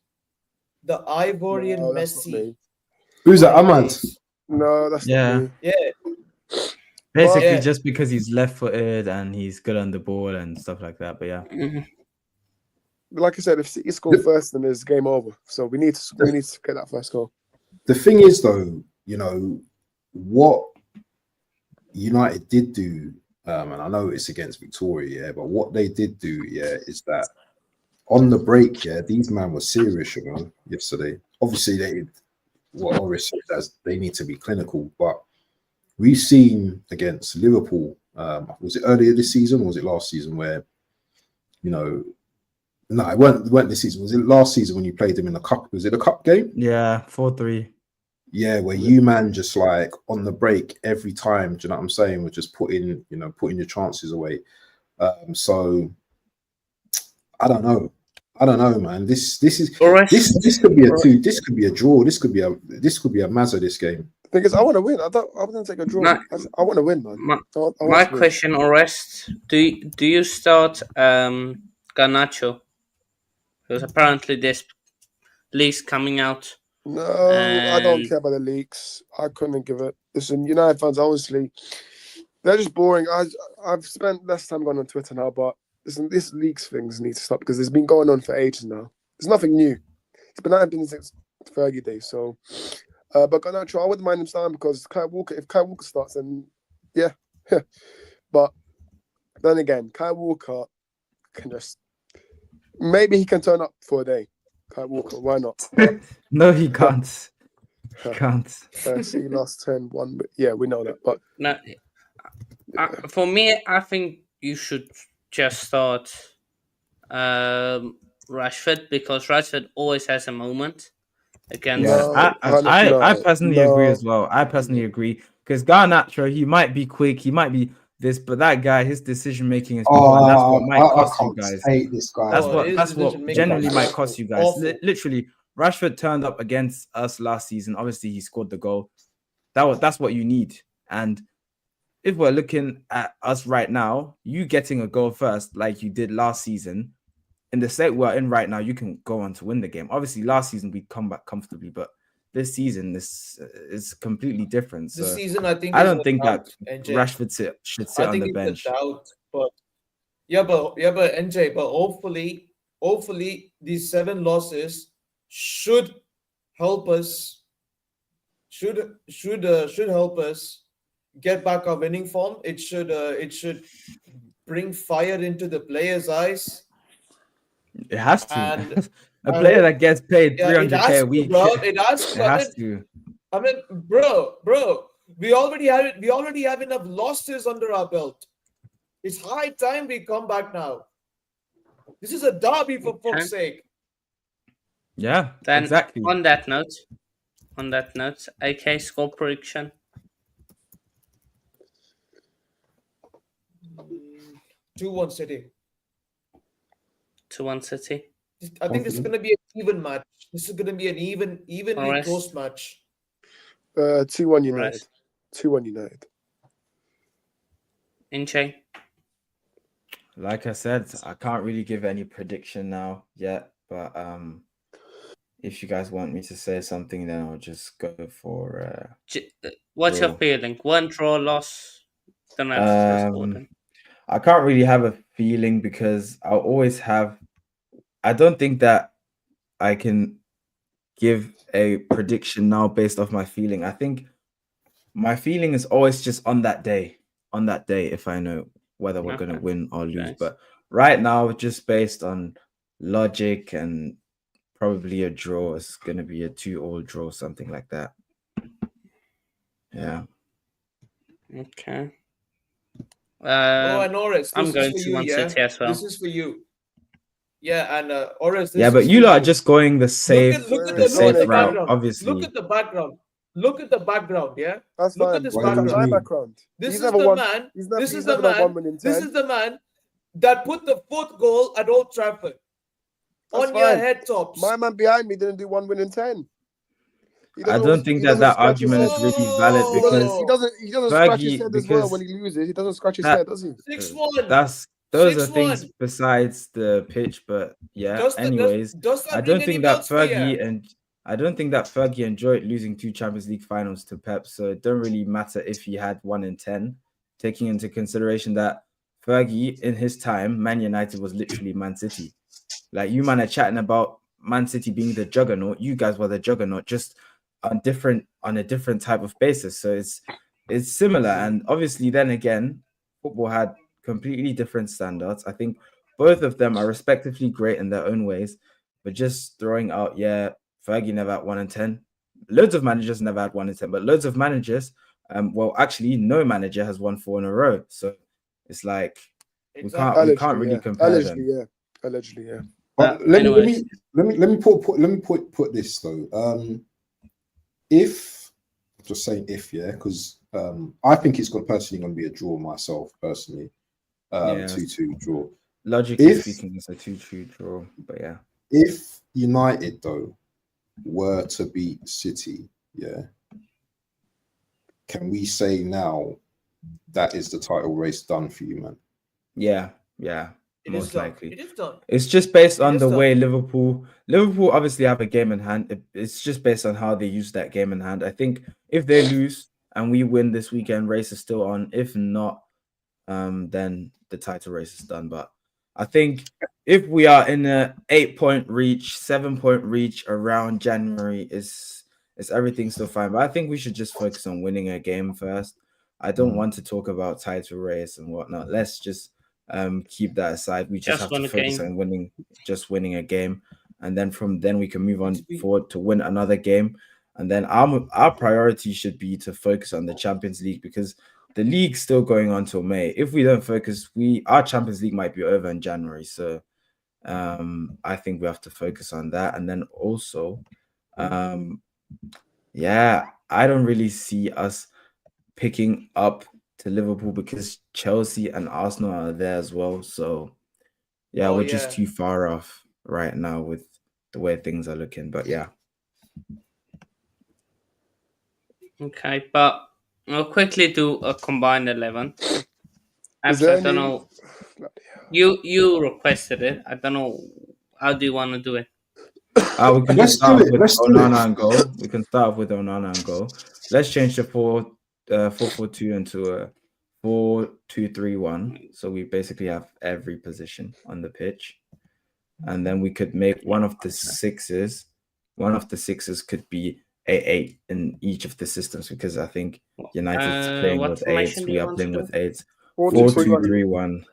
The Ivorian no, that's not Messi. me. Who's that? Why Ahmad. plays. No, that's Yeah. not me. Yeah. Basically, Yeah. just because he's left-footed and he's good on the ball and stuff like that. But yeah, But like I said, if City score first, then it's game over. So we need to get that first goal. The thing is, though, what United did do, and I know it's against Victoria, but what they did do, is that on the break, these men were serious, yesterday. Obviously, what Oris said is they need to be clinical, but we've seen against Liverpool, was it earlier this season or was it last season where, no, it weren't this season. Was it last season when you played them in the cup? Was it a cup game? yeah, 4-3. Yeah, where you man just like on the break every time. Do you know what I'm saying? We're just putting your chances away. So I don't know, man. This could be a two. This could be a draw. This could be a Mazza. This game. The thing is, I want to win. I wouldn't take a draw. I want to win, man. My question, Orest, do you start Garnacho? Because apparently there's leaks coming out. No, I don't care about the leaks. I couldn't give it. Listen, United fans, honestly, they're just boring. I've spent less time going on Twitter now, but listen, this leaks things need to stop because it's been going on for ages now. There's nothing new. It's been since Fergie days. So, but Garnacho, I wouldn't mind him starting because if Kyle Walker starts, then yeah. But then again, Kyle Walker can just maybe he can turn up for a day. Kyle Walker, why not? No, he can't. He can't. See, last 10-1. Yeah, we know that. But no, for me, I think you should just start Rashford because Rashford always has a moment against. Yeah, I personally agree as well. I personally agree because Garnacho, he might be quick, he might be this, but that guy, his decision making is poor, and that's what might cost you guys. Hate this guy. That's what genuinely might cost you guys. Literally, Rashford turned up against us last season. Obviously, he scored the goal. That's what you need. And if we're looking at us right now, you getting a goal first, like you did last season, in the state we're in right now, you can go on to win the game. Obviously, last season we come back comfortably, but this season this is completely different. So this season, I don't think that Rashford should sit on the bench. But NJ, but hopefully these 7 losses should help us. Should help us get back our winning form. It should bring fire into the players' eyes. It has to. A player that gets paid 300k a week. It has to. I mean, bro, we already have enough losses under our belt. It's high time we come back now. This is a derby for fuck's sake. Yeah, then exactly. On that note, AK score prediction. 2-1 City. 2-1 City. I think this is going to be an even match. This is going to be an evenly close match. 2-1 United. 2-1 United. Inche. Like I said, I can't really give any prediction now yet, but if you guys want me to say something, then I'll just go for. What's your feeling? 1 draw, loss. Don't have I can't really have a feeling because I'll always have. I don't think that I can give a prediction now based off my feeling. I think my feeling is always just on that day, if I know whether we're going to win or lose. Nice. But right now, just based on logic and probably a draw, it's going to be a 2-2 draw, something like that. Yeah. Okay. And Oris, I'm going to 1 City as well. This is for you. Yeah, and Oris. Yeah, but you lot are just going the safe, look at the safe the route, background. obviously. Look at the background. look at the background. Yeah, That's look fine. at this Look at background. my background. background. This He's is never the won. man. He's This is never the done 1 man. win in 10. This is the man that put the 4th goal at Old Trafford. That's On your fine. head tops. My man behind me didn't do 1 win in 10. I don't think that scratch his argument head. is really valid He because doesn't scratch his Fergie, head as well when because he loses. He doesn't scratch his that head, does he? 6-1. those are 6-1. things besides the pitch, but yeah. Does I that don't ring any think that bells for you? Fergie enjoyed losing 2 Champions League finals to Pep, so it don't really matter if he had 1 in 10, taking into consideration that Fergie in his time, Man United was literally Man City. Like, you man are chatting about Man City being the juggernaut. You guys were the juggernaut, just on a different type of basis. So it's similar. And obviously, then again, football had completely different standards. I think both of them are respectively great in their own ways, but just throwing out, Fergie never had 1 in 10. Loads of managers never had 1 in 10, but loads of managers, well, actually, no manager has won 4 in a row. So it's like we can't really compare them. Allegedly, yeah. But let me put this though. If because I think it's personally going to be a draw myself personally. 2-2 draw. Logically speaking, it's a 2-2 draw. But yeah, if United though were to beat City, can we say now that is the title race done for you, man? Yeah. Most likely. It is done. It's just based on the way Liverpool obviously have a game in hand. It's just based on how they use that game in hand. I think if they lose and we win this weekend, race is still on. If not, then the title race is done. But I think if we are in a 8-point reach, 7-point reach around January, is everything still fine? But I think we should just focus on winning a game first. I don't want to talk about title race and whatnot. Let's just keep that aside. We just have to focus on winning a game, and then from then we can move on forward to win another game. And then our priority should be to focus on the Champions League, because the league's still going on till May. If we don't focus, our Champions League might be over in January. So I think we have to focus on that. And then also, I don't really see us picking up to Liverpool because Chelsea and Arsenal are there as well. So we're just too far off right now with the way things are looking. But yeah. Okay, but I'll quickly do a combined 11. I don't know. You requested it. I don't know. How do you want to do it? We can just start with Onana and goal. We can start with Onana and goal. Let's change the 4-4-2 into a 4-2-3-1. So we basically have every position on the pitch. And then we could make one of the sixes could be a 8 in each of the systems, because I think United's playing with 8s. We are playing with 8s. 4-2-3-1.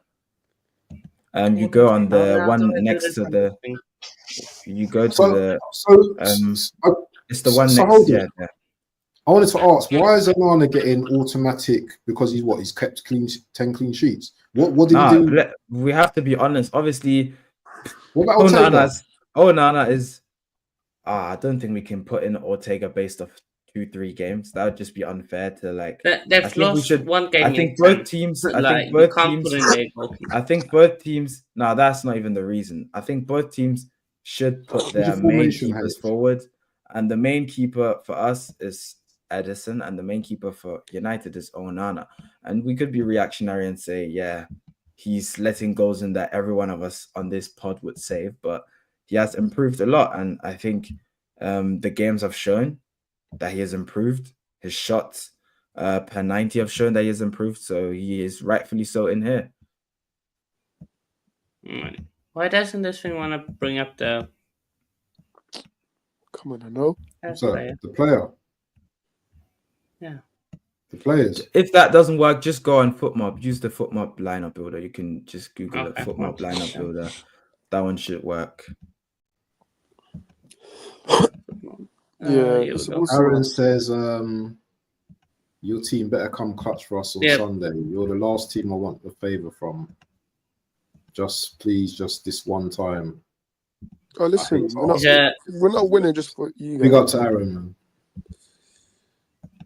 You go on the one next to the. You go to it's the one next. Yeah. I wanted to ask, why is Onana getting automatic? Because he's kept 10 clean sheets. What did he do? We have to be honest. Obviously, what about Onana is. I don't think we can put in Ortega based off 2-3 games. That would just be unfair to like. They've lost one game. I think both teams. I think both teams. No, that's not even the reason. I think both teams should put their main keepers forward, and the main keeper for us is Edison, and the main keeper for United is Onana. And we could be reactionary and say, he's letting goals in that every one of us on this pod would save, but he has improved a lot. And I think the games have shown that he has improved. His shots per 90 have shown that he has improved. So he is rightfully so in here. Why doesn't this thing want to bring up the... Come on, I know. The player. Yeah. The players. If that doesn't work, just go on FootMob. Use the FootMob lineup builder. You can just Google it. FootMob lineup builder. That one should work. Aaron says, your team better come clutch for us on Sunday. You're the last team I want a favour from. Just this one time. Oh, listen, we're not winning just for you guys. Big up to Aaron, man.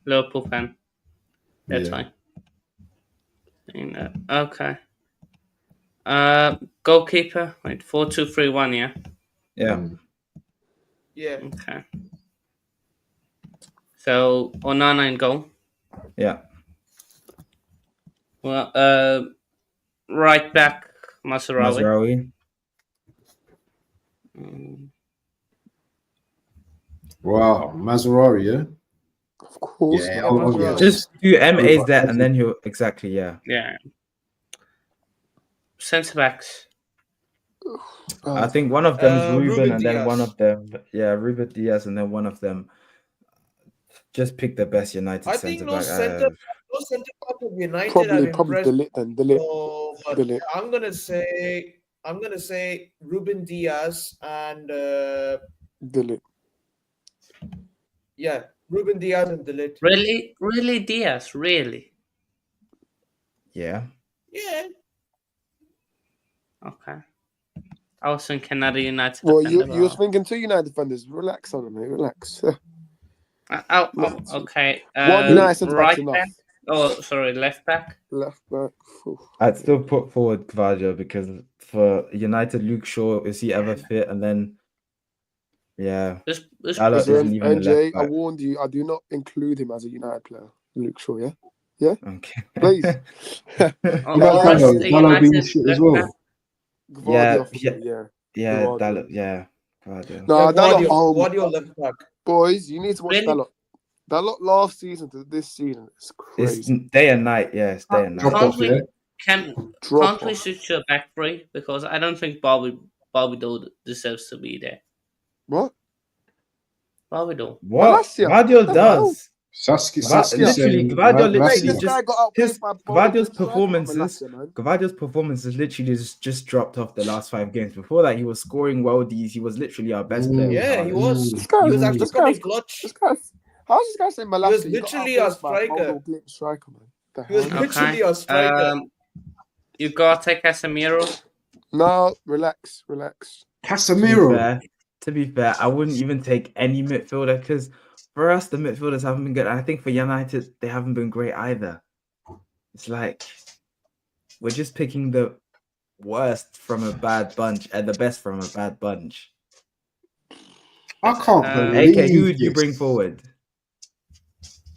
Liverpool fan. That's Yeah. fine. Okay. Goalkeeper. Wait, 4-2-3-1. Yeah. Yeah. Yeah. Okay. So Onana in goal. Yeah. Well, right back Masraoui. Mazraoui. Wow, Maserati, yeah. Of course. Yeah, man. yeah. Just do MA's that, and then he'll exactly, yeah. Yeah. Centre backs. I think one of them is Ruben, Ruben and then Diaz. one of them, Ruben Diaz, and then one of them. Just pick the best United I think centre no back. centre back of United Probably have impressed. Delete then. Delete. So, but Delete. I'm gonna say Ruben Diaz and Delete. yeah, Ruben Diaz and Delete. Really, Diaz. Really. Yeah. Yeah. Okay. I was thinking another United. Well, defender, you was but- thinking 2 United defenders. Relax on them, mate. Relax. Okay. One United centre right back's back. enough. Oh, sorry, left back. Left back. Oof. I'd still put forward Gvardiol because for United, Luke Shaw, is he ever fit? And then, yeah, This Dalot Listen, isn't even a NJ, left I back. warned you. I do not include him as a United player. Luke Shaw, yeah? Okay. Please. Oh, Dalot- what's Dalot the being United shit as left well. back? Gvardiol, Yeah, yeah. Yeah, Gvardiol. Dalot, yeah. Gvardiol. No, Dalot, Guardiola left back. boys, you need to watch Really? Dalot. Dalot last season to this season is It's crazy. day and night, yeah. It's day and night. Drop Can't off, we yeah. Drop can't we off. switch to a back three? Because I don't think Bobby Doe deserves to be there. What? Bobby Doe. What? Malacia, Gvardiol what the hell? does. Saskia Literally, saying, Gvardiol Mate, literally this just guy got outplayed by Gvardiol's Striker, performances. Malacia, man. Gvardiol's performances literally just dropped off the last 5 games. Before that, he was scoring worldies. He was literally our best player. Yeah, he was. This guy, He was actually this coming guy's, clutch. this guy, how's this guy saying Malacia? was He got literally a outplayed by striker. Mulder Glimpse striker, man. The He was hell? literally a striker. You gotta take Casemiro. No, relax. Casemiro. To be fair, I wouldn't even take any midfielder because for us, the midfielders haven't been good. And I think for United, they haven't been great either. It's like we're just picking the worst from a bad bunch and the best from a bad bunch. I can't believe AK, who would you this. bring forward?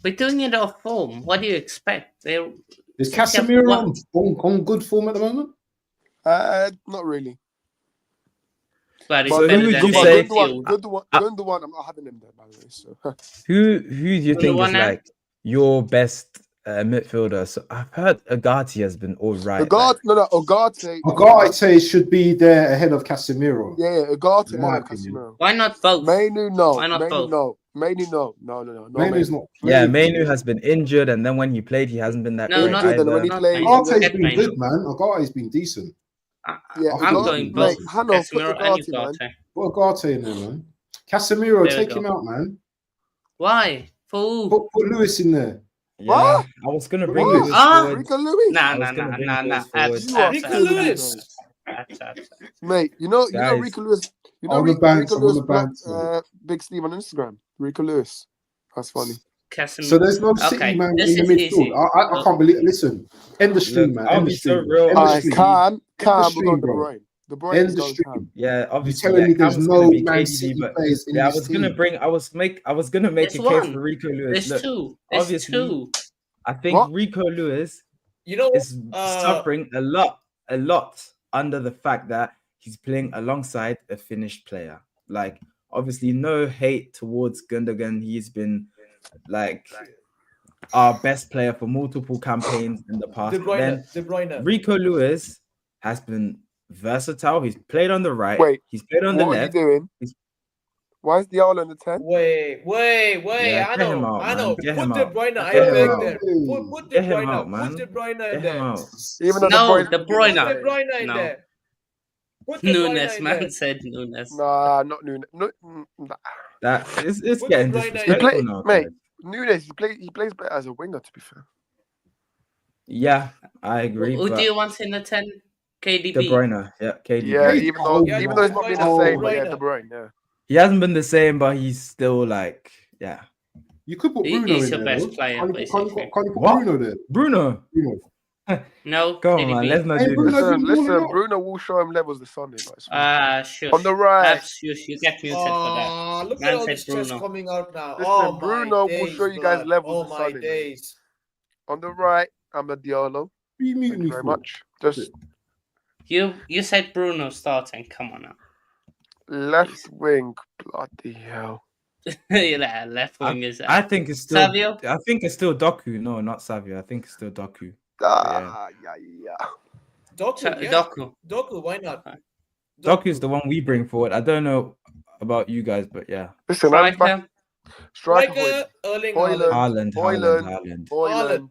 We're doing it off form. What do you expect? Is Casemiro on good form at the moment? Not really. But it's So who better would than you David say- Field. Gundogan, I'm not having him there, by the way. So. Who do you think is one now? like your best midfielder? So I've heard Agati has been all right. Ugarte. Ugarte should be there ahead of Casemiro. Yeah, Ugarte In my and opinion. Casemiro. Why not both? Mainu, no. Why not both? No. No. Mainu's not. Yeah, played. Mainu has been injured, and then when he played, he hasn't been that No, great not- Injured, and when he either. played, Ugarte's Get been Mainu. good, man. Ugarte's been decent. Yeah, I'm Ugarte, going mate, both. Hano, put Casemiro and Ugarte, man. Ugarte. Put Ugarte in there, man. Casemiro, There we take go. him out, man. Why? For who? Put Lewis in there. Yeah, What? I was gonna bring What? Lewis Ah! forward. Rico Lewis. Nah. I was gonna bring Lewis forward. You are Rico killing me, Lewis. Mate, you know Guys. Rico Lewis. You know On the Rico banks, on Lewis the banks, blocked Big Steve on Instagram. Rico Lewis. That's funny. Casemiro. So there's no City Okay, man this in the is midfield. easy. I can't believe. Listen, end the stream, Look, man. I'll End the be so stream. real. End the Alright, stream. Cam, we're stream, going De bro. Bruyne. De Bruyne End is the going stream. Cam. Yeah, You're obviously. telling me Cam there's was gonna no be Man KDB, City but players in yeah, I this was gonna team. bring. I was gonna make There's a case one. for Rico Lewis. There's Look, two. There's obviously, two. I think What? Rico Lewis You know, is suffering a lot under the fact that he's playing alongside a finished player. Like, obviously, no hate towards Gundogan. He's been like our best player for multiple campaigns in the past. De But then Bruyne. De Bruyne. Rico Lewis has been versatile. He's played on the right. Wait, He's played on the What are you left. doing? He's- Why is Diallo in the 10? Wait. Yeah, I get him know. out, I man. know. Get Put him De out. Bruyne. I Get him beg out. there. Put De Get him Bruyne. out, man. Put De Bruyne in Get there. him out. Even though No, De De Bruyne. Put De Bruyne in No. there. Put De Bruyne Nunes, in man there. said Nunes. Nah, not Nunes. Nah. That it's Put getting De Bruyne in. disrespectful He play- now, mate. guys. Nunes, he plays better as a winger, to be fair. Yeah, I agree. Who but do you want in the 10? KDB. De Bruyne, yeah, KDB. Yeah, Hey, even though yeah, he's not being the oh, same, but yeah, De De Bruyne, yeah. He hasn't been the same, but he's still like, yeah. You could put He Bruno is in your there. best Though. player, Can't you basically. put What? Bruno there? Bruno. Bruno. No, Come on, man. KDB. Let's not Hey, do Bruno, this. Listen, you wanna listen. know? Bruno will show him levels this Sunday, but it's fine. Shush. On the right. Abs, shush. You get muted for that. Ah, look Man at all said this stress Bruno. coming out now. Listen, Oh Bruno my will days, show you guys blood. levels Oh this my Sunday, mate. days. On the right, I'm a Diallo. What you mute Thank me you very for? much. Just You said Bruno starting. Come on now. left wing. Bloody hell. Yeah, left wing is I think it's still. Savio? I think it's still Doku. No, not Savio. I think it's still Doku. Yeah. Yeah. Doku, yeah. Doku. Doku, why not? Doku's the one we bring forward. I don't know about you guys, but yeah. Listen, I'm back. Striker. Striker. Erling Haaland. Haaland. Haaland.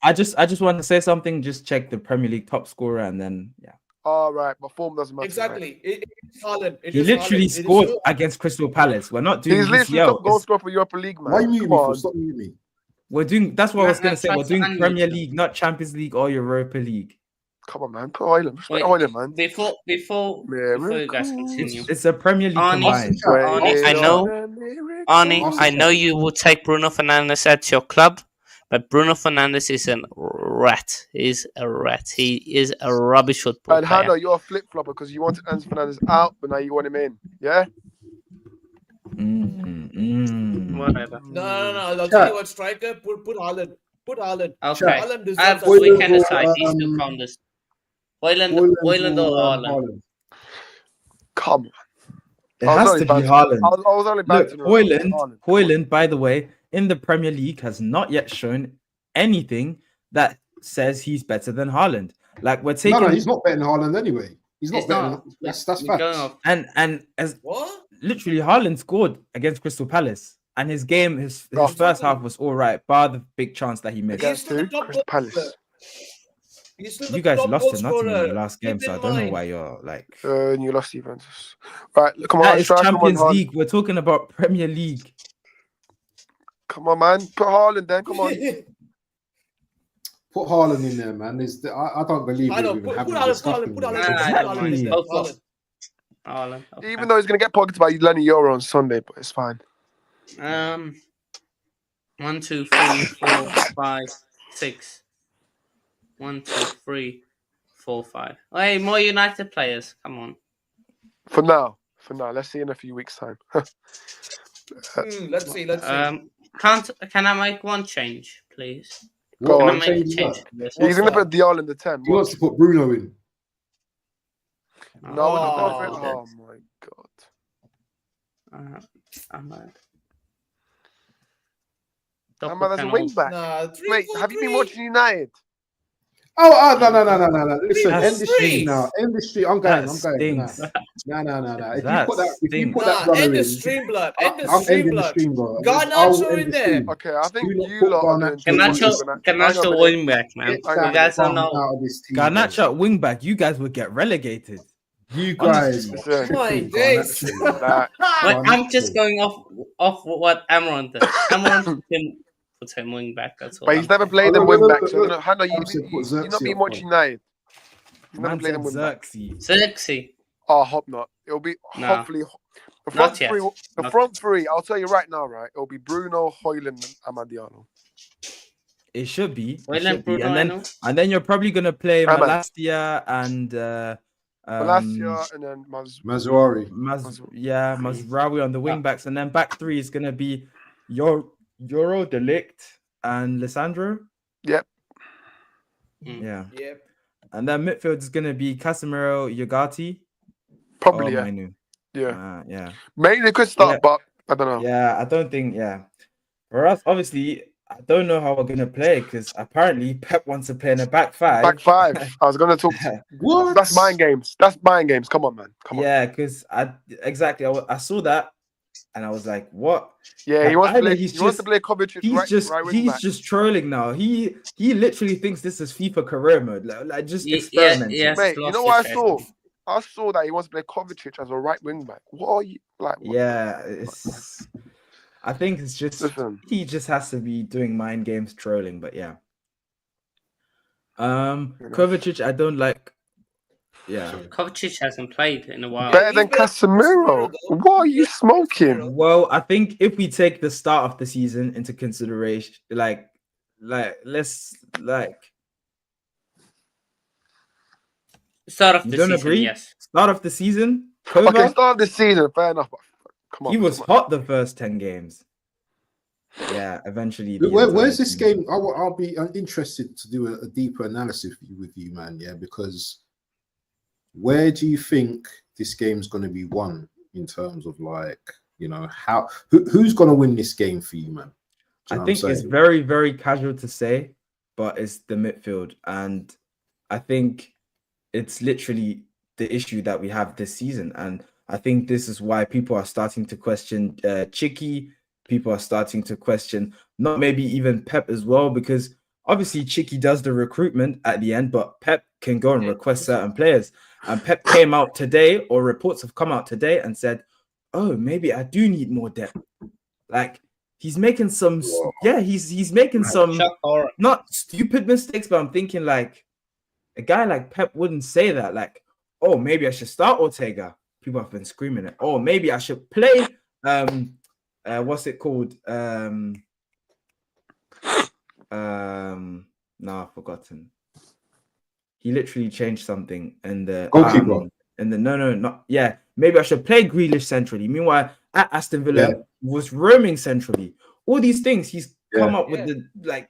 I just want to say something. Just check the Premier League top scorer, and then yeah. All right, but form doesn't matter. Exactly. It is Haaland. He literally scored against Crystal Palace. We're not doing He's literally UCL. top goal scorer for Europa League, man. Why you mute Come me for? on. Stop muting me. We're doing. That's what I was Man, gonna say. try We're to doing unmute Premier them. League, not Champions League or Europa League. Come on, man. Put Haaland. Respect Wait, Haaland, man. Before you guys continue. It's a Premier League Arnie, combined. Arnie, I know you will take Bruno Fernandes at your club, but Bruno Fernandes is a rat. He's a rat. He is a rubbish football And player. Hannah, you're a flip flopper because you wanted Enzo Fernandez out, but now you want him in. Yeah? Whatever. No. I'll tell you what, striker. Put Haaland. Put Haaland. Okay. Haaland deserves We that. can decide these two counters. Hoyland or Haaland. Come on. It has to be Haaland. I was only Look, Haaland. Hoyland, by the way, in the Premier League has not yet shown anything that says he's better than Haaland. Like we're taking. No, he's not better than Haaland anyway. He's not It's better. not. That's We're facts. going off. And as What? literally Haaland scored against Crystal Palace, and his game, his first half was all right, bar the big chance that he missed. Against who? Crystal Palace. You guys lost to Nottingham in the last game, so I don't know why you're like. And you lost Juventus. Right, come on. That is striker, Champions man, League. We're talking about Premier League. Come on, man. Put Haaland then. Come on. Put Haaland in there, man. I don't believe I know. we're even Put having a Haaland. discussion. Put Haaland. Exactly. Haaland. Okay. Even though he's going to get pockets by Lenny Euro on Sunday, but it's fine. 1, 2, 3, 4, 5, 6. 1, 2, 3, 4, 5. Hey, more United players. Come on. For now. Let's see in a few weeks' time. Let's see. Can I make one change, please? Go Can on. I make a change? He's going to put Diallo in the 10. He wants to put Bruno in. No, we're not going for it. Oh, my God. Ahmad. There's a wing back. Wait, have you been watching United? Oh, no. Listen, end the stream now. End the stream. I'm going. No. If you put that end the in, stream, blood. I'm ending the stream, bro. Garnacho in there. Okay, I think Do not you put lot are doing Garnacho wing back, man. You guys don't know. Garnacho wing back. You guys would get relegated. You guys. My days. I'm just going off what Amorim did. Amorim put him wing back. That's all. But he's never played them wing back. So Hannah, you're not been watching United. He's never played them wing back. Xerxes. Oh, hope not. It'll be hopefully the front three. The front three. I'll tell you right now, right? It'll be Bruno, Hoyland, and Amadiano. It should be. Bruno, and then you're probably gonna play Malassia and Malassia and then Mazraoui. Mazraoui on the wing backs, and then back three is gonna be Euro Delict and Lissandro. Yep. Yeah. Yep. And then midfield is gonna be Casemiro, Yogati. Probably, yeah. Maybe they could start, but I don't know. Yeah, I don't think. Yeah, for us, obviously, I don't know how we're gonna play because apparently Pep wants to play in a back five. Back five. I was gonna talk. What? That's mind games. Come on, man. Come on. Yeah, because I saw that and I was like, what? Yeah, he wants to play Kovacic. He's just trolling now. He literally thinks this is FIFA career mode. Like just experimenting. Yes, mate, you know what I saw? I saw that he wants to play Kovacic as a right wing back. What are you like? I think it's just he just has to be doing mind games trolling, but yeah. Kovacic, I don't like Yeah. Kovacic hasn't played in a while. Better than Casemiro. What are you smoking? Well, I think if we take the start of the season into consideration, let's Start of you the don't season, agree? yes. Start of the season, Okay, Kova, start of the season, fair enough. But come on, he was come on. hot the first 10 games. Yeah, eventually. Where's this game? I'll be interested to do a deeper analysis with you, man. Yeah, because where do you think this game's going to be won in terms of who's going to win this game for you, man? I think it's very, very casual to say, but it's the midfield. And I think it's literally the issue that we have this season. And I think this is why people are starting to question Chicky. People are starting to question not maybe even Pep as well, because obviously Chicky does the recruitment at the end, but Pep can go and request certain players. And Pep came out today, or reports have come out today and said, oh, maybe I do need more depth. Like, he's making some, he's making some not stupid mistakes, but I'm thinking like a guy like Pep wouldn't say that. Like, oh, maybe I should start Ortega. People have been screaming it. Oh, maybe I should play what's it called? No, I've forgotten. He literally changed something in the goalkeeper. Maybe I should play Grealish centrally. Meanwhile, at Aston Villa was roaming centrally. All these things he's come up with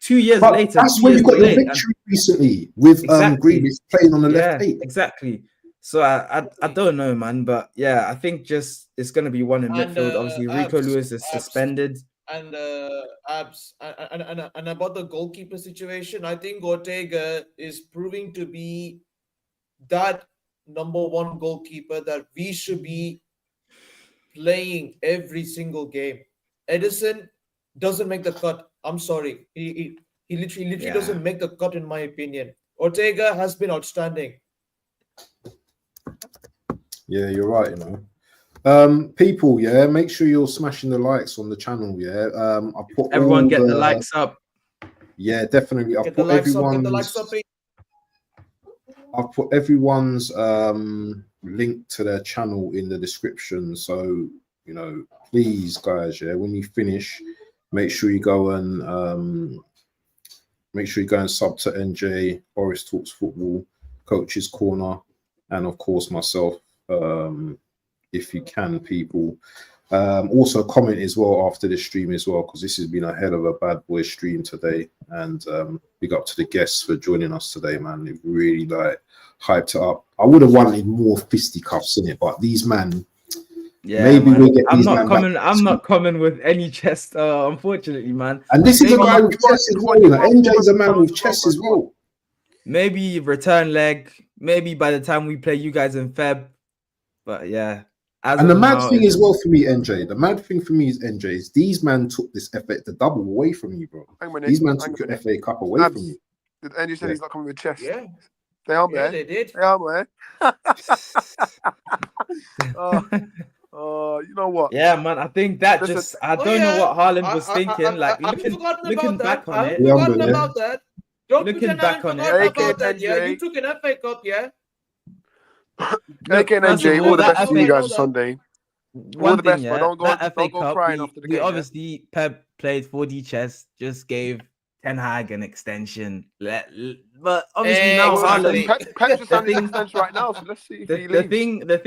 2 years later. That's where you got your victory recently with Grealish playing on the left eight. Exactly. So I don't know, man, but yeah, I think just it's gonna be one in midfield. Obviously, Rico Lewis is suspended. And and about the goalkeeper situation, I think Ortega is proving to be that number one goalkeeper that we should be playing every single game. Edison doesn't make the cut. I'm sorry, he literally doesn't make the cut in my opinion. Ortega has been outstanding. Yeah, you're right. People, make sure you're smashing the likes on the channel. I put everyone get the likes up. Yeah, definitely. I've put everyone's link to their channel in the description. So please, guys, when you finish, make sure you go and sub to NJ, Boris Talks Football, Coach's Corner, and of course myself. If you can, people. Also comment as well after the stream as well, because this has been a hell of a bad boy stream today. And big up to the guests for joining us today, man. They've really hyped it up. I would have wanted more fisticuffs in it, but these man, maybe we'll get these I'm not coming with any chest, unfortunately, man. And this is a guy with chest as well. NJ's a man with chest as well. Maybe return leg. Maybe by the time we play you guys in Feb. But yeah. And the mad thing as well for me, NJ, is these man took this the double away from you, bro. These man took the FA Cup away from you. And you said he's not coming with chest. Yeah. They are, man. They did. They are, man. You know what? Yeah, man. I think that I don't know what Haaland was thinking. Looking back on it. Looking back on it. Yeah, you took an FA Cup, yeah. AK and NJ, all the best to you guys on Sunday. All the best, but don't go crying after the game. Obviously, Pep played 4D chess, just gave Ten Hag an extension. But obviously now Haaland, Pep just signed an extension right now, so let's see if he leaves. The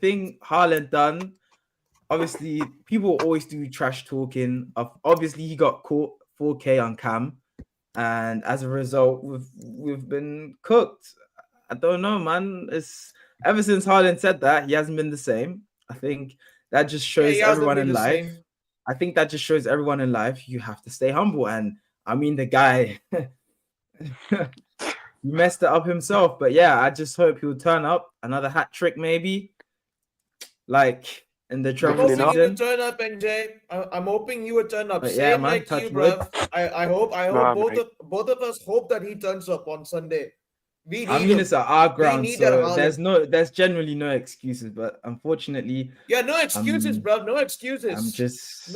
thing Haaland done. Obviously, people always do trash talking. Obviously, he got caught 4K on cam, and as a result, we've been cooked. I don't know, man. It's ever since Haaland said that, he hasn't been the same. I think that just shows everyone in life. I think that just shows everyone in life you have to stay humble. And I mean, the guy he messed it up himself. But yeah, I just hope he'll turn up another hat trick, maybe. Like in the trophy season. I'm hoping you would turn up, NJ. I'm hoping you would turn up. Same like you, bro. I hope both of us hope that he turns up on Sunday. It's at our ground, so there's generally no excuses, but unfortunately, no excuses, bro. No excuses.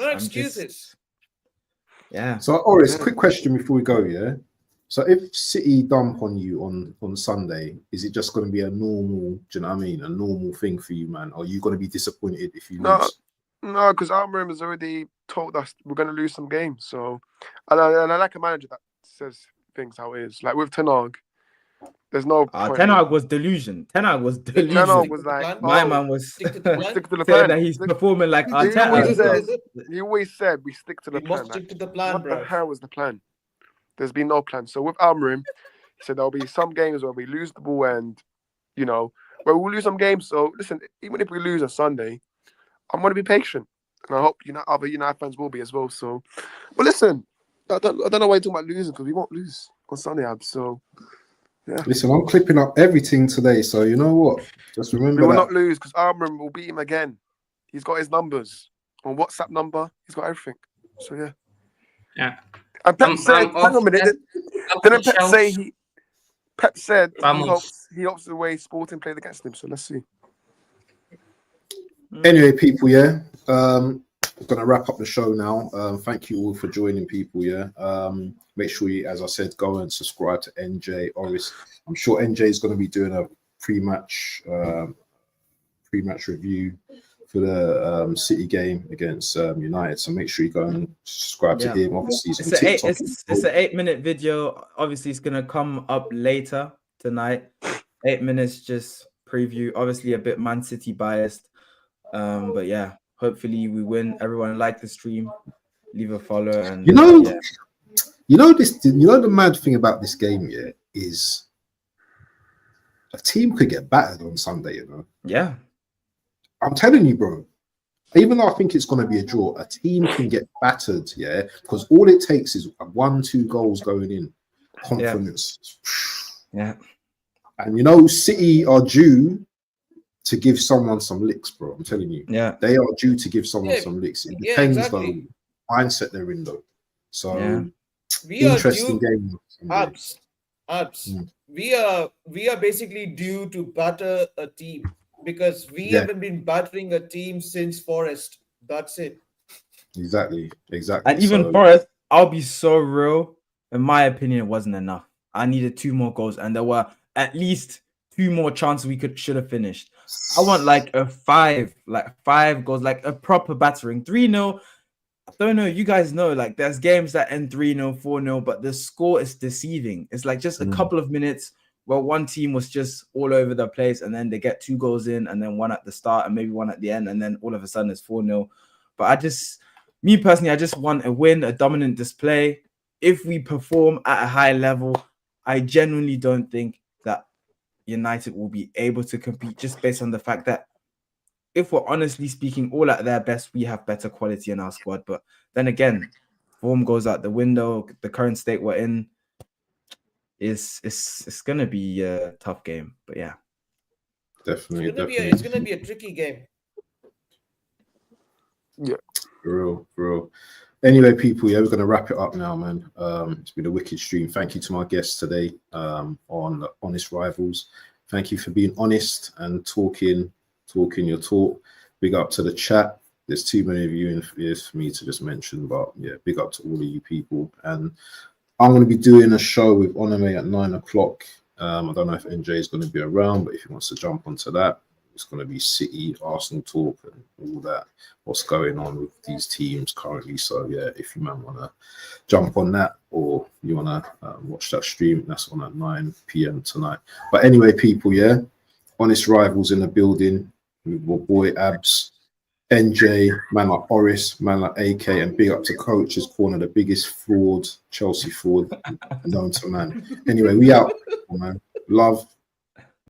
Yeah. So, Oris, quick question before we go. Yeah, So if City dump on you on Sunday, is it just going to be a normal? Do you know what I mean? A normal thing for you, man? Or are you going to be disappointed if you No, lose? no, because Amorim has already told us we're going to lose some games. So, and I like a manager that says things how it is. Like with Ten Hag, there's no point. Ten Hag was delusion. Ten Hag was delusion. Ten Hag was like, My man was Stick to the plan. stick to the saying plan. that he's performing like He Arteta. always and said, stuff. he always said we stick to the We plan. must stick Like, to the plan, what bro. the hell was the plan? There's been no plan. So with Amorim, he said there'll be some games where we lose the ball and, you know, where we'll lose some games. So listen, even if we lose on Sunday, I'm going to be patient. And I hope other United fans will be as well. So, but listen, I don't know why you're talking about losing because we won't lose on Sunday, Ab. So, yeah. Listen, I'm clipping up everything today, so you know what? Just remember We will that. not lose because Amorim will beat him again. He's got his numbers on WhatsApp number. He's got everything. So, yeah. Yeah. And Pep said, hang on a minute. Didn't Pep say Pep said he hopes the way Sporting played against him. So let's see. Anyway, people, yeah. We're gonna wrap up the show now. Thank you all for joining, people. Yeah. Make sure you, as I said, go and subscribe to NJ Oris. I'm sure NJ is going to be doing a pre-match review for the City game against United. So make sure you go and subscribe to him. Obviously, it's an 8-minute video. Obviously, it's gonna come up later tonight. 8 minutes, just preview. Obviously, a bit Man City biased, but yeah. Hopefully, we win. Everyone like the stream. Leave a follow and you know the mad thing about this game, yeah, is a team could get battered on Sunday. You know. Yeah. I'm telling you, bro. Even though I think it's going to be a draw, a team can get battered, yeah, because all it takes is 1-2 goals going in. Confidence. Yeah. And you know, City are due to give someone some licks, bro. I'm telling you. Yeah. They are due to give someone some licks. It depends, exactly. though, mindset they're in, though. So, we are interesting due, game. Abs. We are basically due to batter a team because we haven't been battering a team since Forest. That's it. Exactly. And even Forest, I'll be so real. In my opinion, it wasn't enough. I needed 2 more goals, and there were at least 2 more chances we should have finished. I want like a 5 goals, like a proper battering. 3-0. I don't know. You guys know, like there's games that end 3-0, 4-0, but the score is deceiving. It's like just a couple of minutes where one team was just all over the place, and then they get 2 goals in, and then 1 at the start, and maybe 1 at the end, and then all of a sudden it's 4-0. But me personally, I just want a win, a dominant display. If we perform at a high level, I genuinely don't think that United will be able to compete just based on the fact that if we're honestly speaking all at their best, we have better quality in our squad. But then again, form goes out the window. The current state we're in it's gonna be a tough game. But yeah, definitely, it's gonna be a tricky game. Yeah, for real. Anyway, people, yeah, we're gonna wrap it up now, man. It's been a wicked stream. Thank you to my guests today on the Honest Rivals. Thank you for being honest and talking your talk. Big up to the chat. There's too many of you in here for me to just mention, but yeah, big up to all of you people. And I'm going to be doing a show with Onome at 9 o'clock. I don't know if NJ is going to be around, but if he wants to jump onto that, it's going to be City, Arsenal talk and all that, what's going on with these teams currently. So yeah, if you man want to jump on that or you want to watch that stream, that's on at 9 p.m. tonight. But anyway, people, yeah, Honest Rivals in the building with my boy Abs, NJ, man like Oris, man like AK, and big up to Coach's Corner, the biggest fraud, Chelsea fraud known to man. Anyway, we out, man. Love.